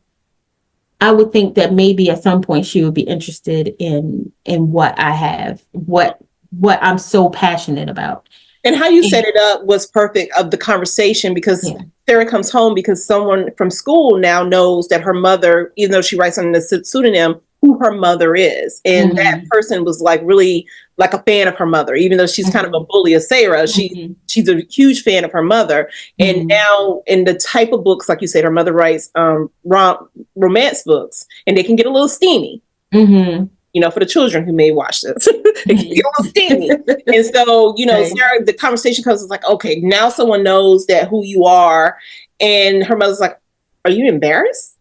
I would think that maybe at some point she would be interested in what I have, what I'm so passionate about. And how you set it up was perfect of the conversation, because yeah. Sarah comes home because someone from school now knows that her mother, even though she writes under the pseudonym, who her mother is. And mm-hmm. that person was like really like a fan of her mother, even though she's mm-hmm. kind of a bully of Sarah. Mm-hmm. She's a huge fan of her mother. Mm-hmm. And now in the type of books, like you said, her mother writes romance books, and they can get a little steamy. Mm-hmm. For the children who may watch this, it can get a little steamy. And so, right. Sarah, the conversation comes, it's like, okay, now someone knows that who you are. And her mother's like, are you embarrassed?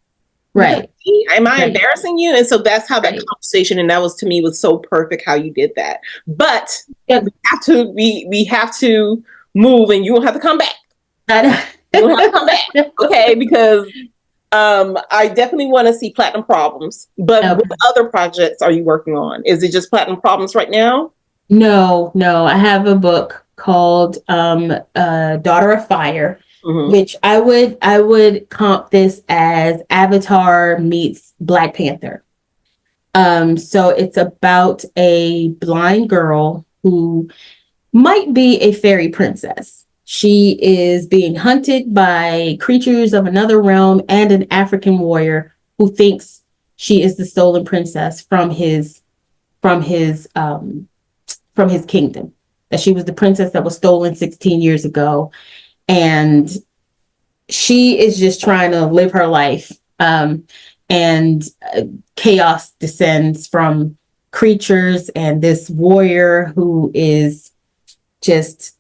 Right. Am I embarrassing you? And so that's how that conversation, and that was, to me, was so perfect how you did that. But we have to move, and you will have to come back. You will have to come back. Okay, because I definitely want to see Platinum Problems. But what other projects are you working on? Is it just Platinum Problems right now? No. I have a book called Daughter of Fire. Mm-hmm. Which I would comp this as Avatar meets Black Panther. So it's about a blind girl who might be a fairy princess. She is being hunted by creatures of another realm and an African warrior who thinks she is the stolen princess from his kingdom. That she was the princess that was stolen 16 years ago. And she is just trying to live her life. And chaos descends from creatures and this warrior who is just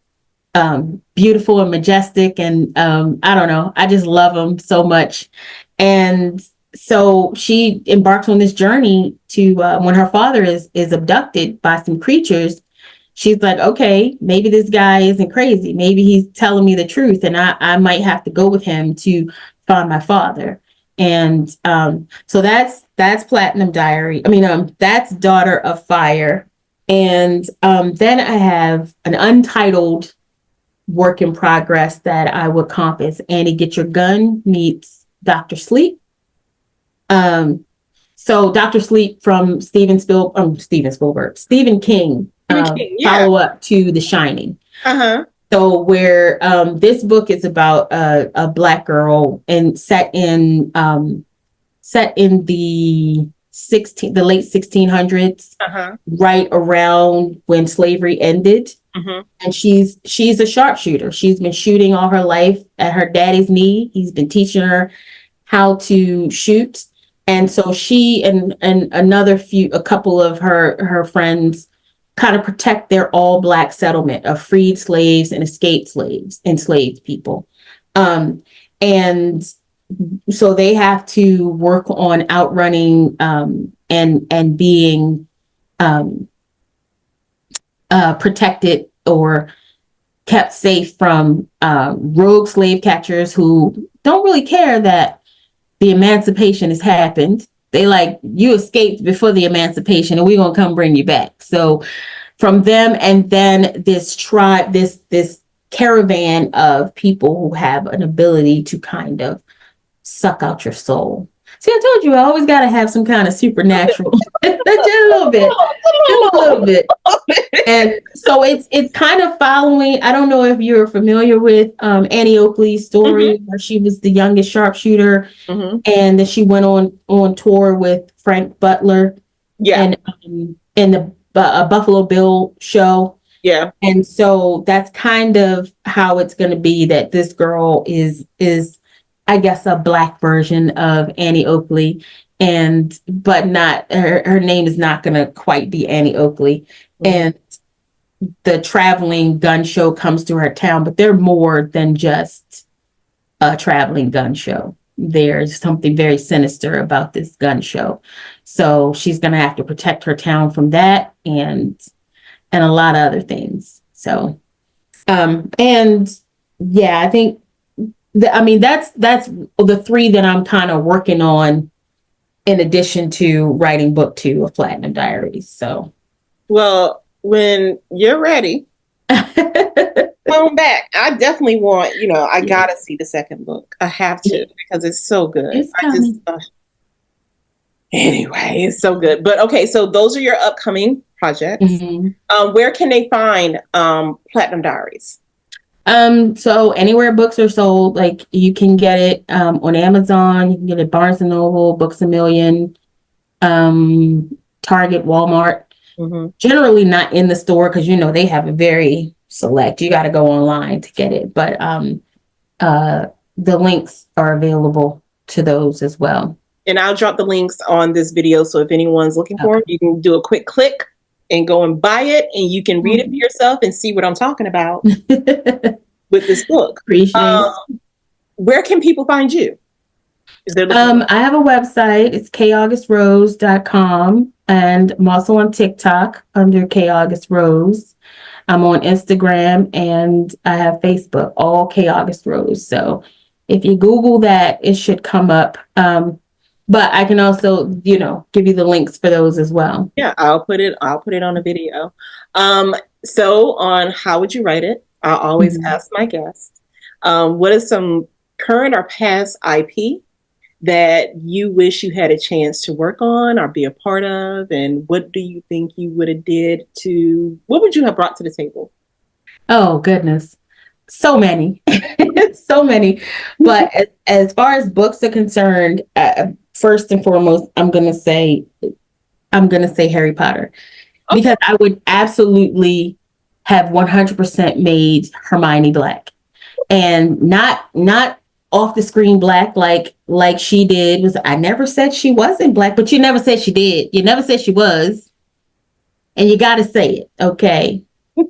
beautiful and majestic. And I don't know, I just love him so much. And so she embarks on this journey to when her father is abducted by some creatures. she's like, okay, maybe this guy isn't crazy. Maybe he's telling me the truth, and I might have to go with him to find my father. And so that's Platinum Diary. I mean, that's Daughter of Fire. And then I have an untitled work in progress that I would comp as Annie Get Your Gun meets Dr. Sleep. So Dr. Sleep from Stephen King, Yeah. follow up to The Shining. Uh-huh. So where this book is about a Black girl and set in the late 1600s, right around when slavery ended. And she's a sharpshooter. She's been shooting all her life at her daddy's knee. He's been teaching her how to shoot. And so she and a couple of her friends kind of protect their all Black settlement of freed slaves and escaped slaves, enslaved people. And so they have to work on outrunning and being protected or kept safe from rogue slave catchers who don't really care that the emancipation has happened. They like, you escaped before the emancipation and we're going to come bring you back. So from them, and then this tribe, this caravan of people who have an ability to kind of suck out your soul. See, I told you I always got to have some kind of supernatural, just a little bit, just a little bit. And so it's kind of following. I don't know if you're familiar with Annie Oakley's story, where she was the youngest sharpshooter, and then she went on tour with Frank Butler, and in the Buffalo Bill show. Yeah. And so that's kind of how it's going to be, that this girl is I guess a Black version of Annie Oakley, but not her name is not going to quite be Annie Oakley. And the traveling gun show comes to her town, but they're more than just a traveling gun show. There's something very sinister about this gun show. So she's going to have to protect her town from that and a lot of other things. So, and yeah, I think, that's the three that I'm kind of working on in addition to writing book 2 of Platinum Diaries. So, well, when you're ready, come back. I definitely want, I gotta see the second book. I have to, because it's so good. Anyway, it's so good. But okay, so those are your upcoming projects. Where can they find Platinum Diaries? So anywhere books are sold, like you can get it on Amazon, you can get it Barnes and Noble, Books A Million, Target, Walmart. Generally not in the store because they have a very select. You got to go online to get it, but the links are available to those as well. And I'll drop the links on this video, so if anyone's looking for them, you can do a quick click and go and buy it, and you can read it for yourself and see what I'm talking about with this book. Where can people find you? I have a website. It's K.AugustRose.com, and I'm also on TikTok under K.August Rose. I'm on Instagram, and I have Facebook, all K.August Rose. So if you Google that, it should come up. But I can also, give you the links for those as well. Yeah, I'll put it on a video. So on How Would You Write It? I'll always ask my guests, what is some current or past IP that you wish you had a chance to work on or be a part of? And what do you think you would have what would you have brought to the table? Oh, goodness. So many, so many. But as far as books are concerned, first and foremost, I'm going to say Harry Potter, because I would absolutely have 100% made Hermione Black, and not off the screen Black like she did. I never said she wasn't Black, but you never said she did. You never said she was. And you got to say it. Okay.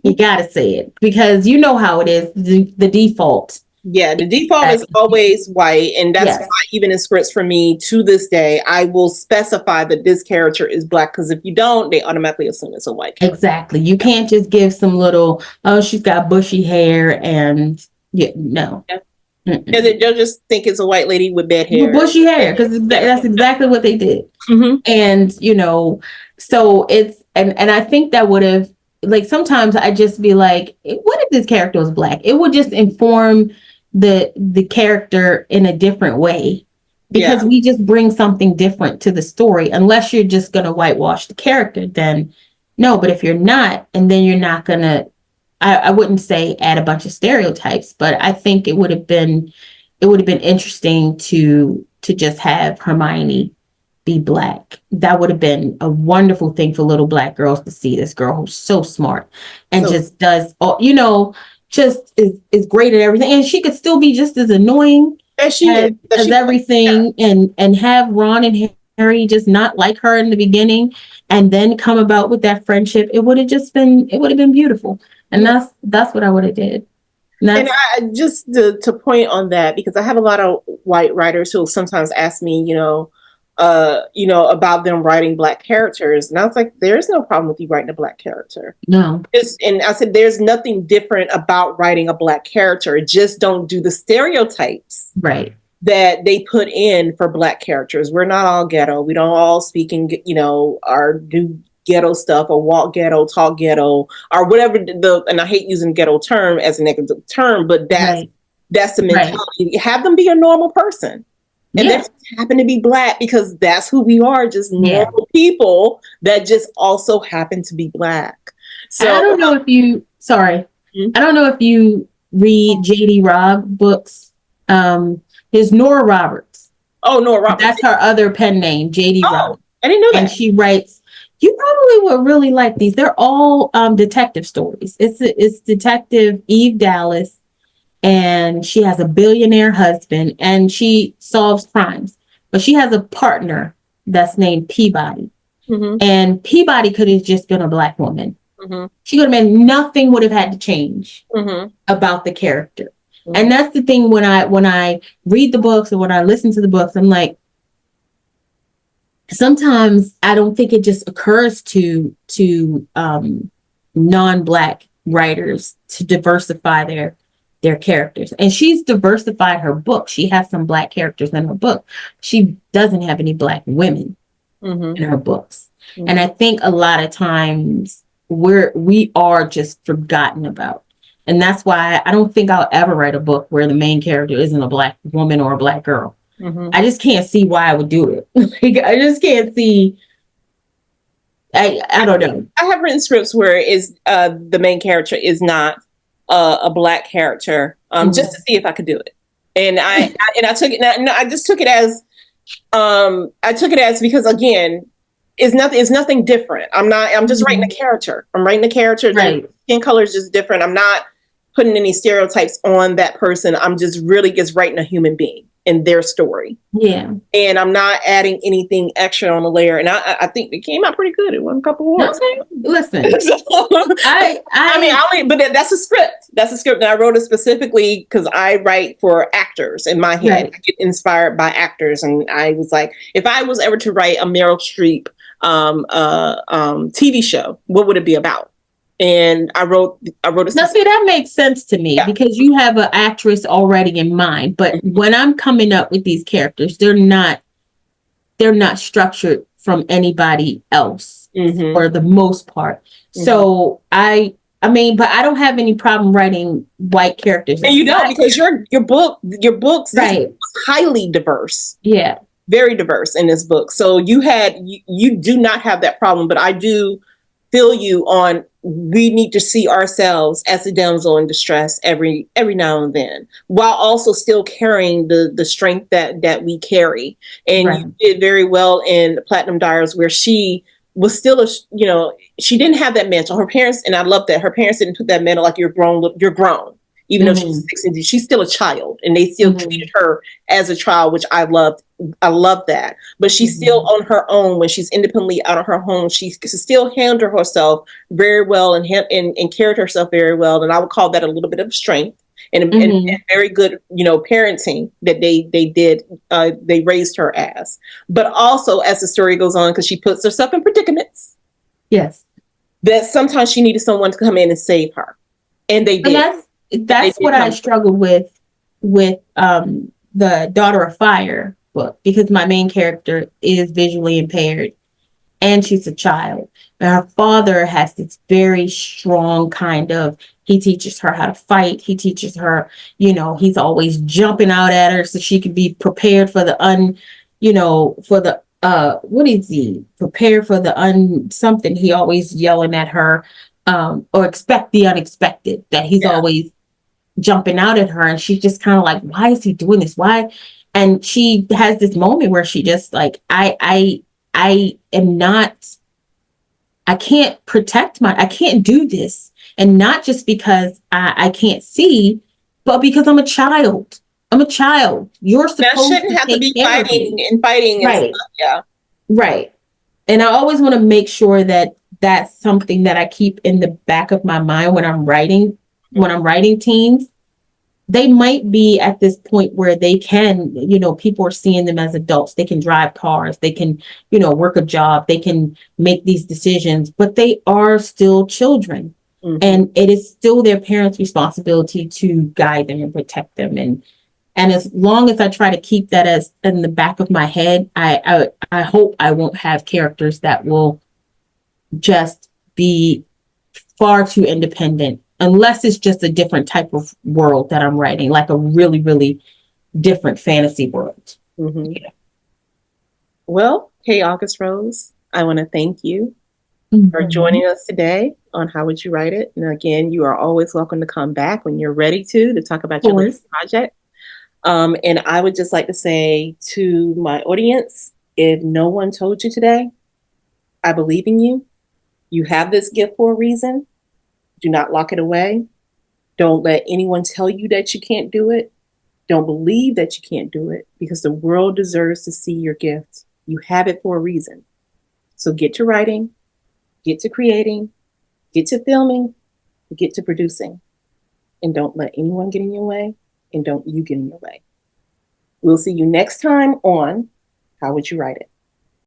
You got to say it, because you know how it is. The default Yeah, the default Uh, is always white, and that's why yes, even in scripts for me to this day, I will specify that this character is black because if you don't, they automatically assume it's a white character. exactly. You Yeah. can't just give some little, oh, she's got bushy hair and yeah, no. Yeah. Yeah, Mm-mm. they'll just think it's a white lady with bad With hair. bushy hair, because Yeah. that's exactly what they did. Mm-hmm. And so it's and I think that would have, like, sometimes I just be like, what if this character was black? It would just inform the character in a different way, Yeah. because we just bring something different to the story. Unless you're just gonna whitewash the character, then no. But if you're not, and then you're not gonna, I wouldn't say add a bunch of stereotypes, but I think it would have been interesting to just have Hermione be black. That would have been a wonderful thing for little black girls to see. This girl who's so smart and So just does all, just is great at everything. And she could still be just as annoying as she as, is, that as she, yeah, everything, and have Ron and Harry just not like her in the beginning and then come about with that friendship. It would have been beautiful. And yeah. that's what I would have did. And And that's I just to point on that because I have a lot of white writers who sometimes ask me, about them writing black characters, and I was like, there's no problem with you writing a black character. no, And I said, there's nothing different about writing a black character. Just don't do the stereotypes right. that they put in for black characters. We're not all ghetto. We don't all speak in, or do ghetto stuff or walk ghetto, talk ghetto, or whatever and I hate using ghetto term as a negative term, but Right. that's the Right. mentality. Have them be a normal person. And they Yeah. just happen to be black because that's who we are, just Yeah. normal people that just also happen to be black. And I So, don't know if you, sorry, Mhm. I don't know if you read J.D. Robb books. His Nora Roberts. Oh, no, Robert. That's her other pen name, J.D. Oh, Robb. I didn't know And that. she writes, you probably would really like these. They're all detective stories. It's Detective Eve Dallas, and she has a billionaire husband, and she solves crimes. But she has a partner that's named Peabody. Mm-hmm, And Peabody could have just been a black woman. mm-hmm, She could have been, nothing would have had to change mm-hmm, about the character. mm-hmm. And that's the thing, when I read the books and when I listen to the books, I'm like, sometimes I don't think it just occurs to non-black writers to diversify their characters. And she's diversified her book. She has some black characters in her book. She doesn't have any black women Mm-hmm. in her books. Mm-hmm. And I think a lot of times we are just forgotten about. And that's why I don't think I'll ever write a book where the main character isn't a black woman or a black girl. Mm-hmm. I just can't see why I would do it. Like, I just can't see. I don't know. I have written scripts where the main character is not a black character, just to see if I could do it. And I took it. No, I just took it as I took it as because again, it's nothing different. I'm just writing a character. I'm writing a character. Right. The skin color is just different. I'm not putting any stereotypes on that person. I'm just really just writing a human being in their story. Yeah. And I'm not adding anything extra on the layer. And I think it came out pretty good. It won a couple awards. Okay. Listen, So, but that's a script. That's a script. And I wrote it specifically because I write for actors in my head. Right. I get inspired by actors. And I was like, if I was ever to write a Meryl Streep TV show, what would it be about? And I wrote a now see, that makes sense to me, because you have an actress already in mind. But when I'm coming up with these characters, they're not structured from anybody else for the most part. So I mean, but I don't have any problem writing white characters. And you don't, because your books right. was highly diverse. Yeah. Very diverse in this book. So you do not have that problem, but I do feel you on, we need to see ourselves as a damsel in distress every now and then, while also still carrying the strength that we carry. And Right. you did very well in Platinum Diaries, where she was still she didn't have that mantle. Her parents, and I love that her parents didn't put that mantle like you're grown. Even though she's 16, she's still a child, and they still treated her as a child, which I loved. I love that. But she's still on her own when she's independently out of her home. She still handled herself very well and carried herself very well. And I would call that a little bit of strength. and Mm-hmm. very good, parenting that they did. They raised her as, but also as the story goes on, because she puts herself in predicaments Yes. that sometimes she needed someone to come in and save her, and they And did. They that's did what I come. struggled with the Daughter of Fire book, because my main character is visually impaired and she's a child. And her father has this very strong kind of, he teaches her how to fight. He teaches her, he's always jumping out at her so she can be prepared for the for the what is he? Prepared for the something. He always yelling at her, or expect the unexpected, that he's Yeah. always jumping out at her, and she's just kind of like, why is he doing this? Why? And she has this moment where she just like, I am not, I can't do this. And not just because I can't see, but because I'm a child. I'm a child. You're That supposed shouldn't to have to take be care of me. fighting and Right. stuff. Yeah. Right. And I always want to make sure that that's something that I keep in the back of my mind when I'm writing teens. They might be at this point where they can, people are seeing them as adults. They can drive cars, they can, work a job, they can make these decisions, but they are still children. Mm-hmm. And it is still their parents' responsibility to guide them and protect them. And as long as I try to keep that as in the back of my head, I hope I won't have characters that will just be far too independent, unless it's just a different type of world that I'm writing, like a really, really different fantasy world. Mm-hmm. Well, K.August Rose, I want to thank you for Mm-hmm. joining us today on How Would You Write It? And again, you are always welcome to come back when you're ready to talk Of about your latest course. project. And I would just like to say to my audience, if no one told you today, I believe in you. You have this gift for a reason. Do not lock it away. Don't let anyone tell you that you can't do it. Don't believe that you can't do it, because the world deserves to see your gift. You have it for a reason. So get to writing, get to creating, get to filming, get to producing, and don't let anyone get in your way, and don't you get in your way. We'll see you next time on How Would You Write It?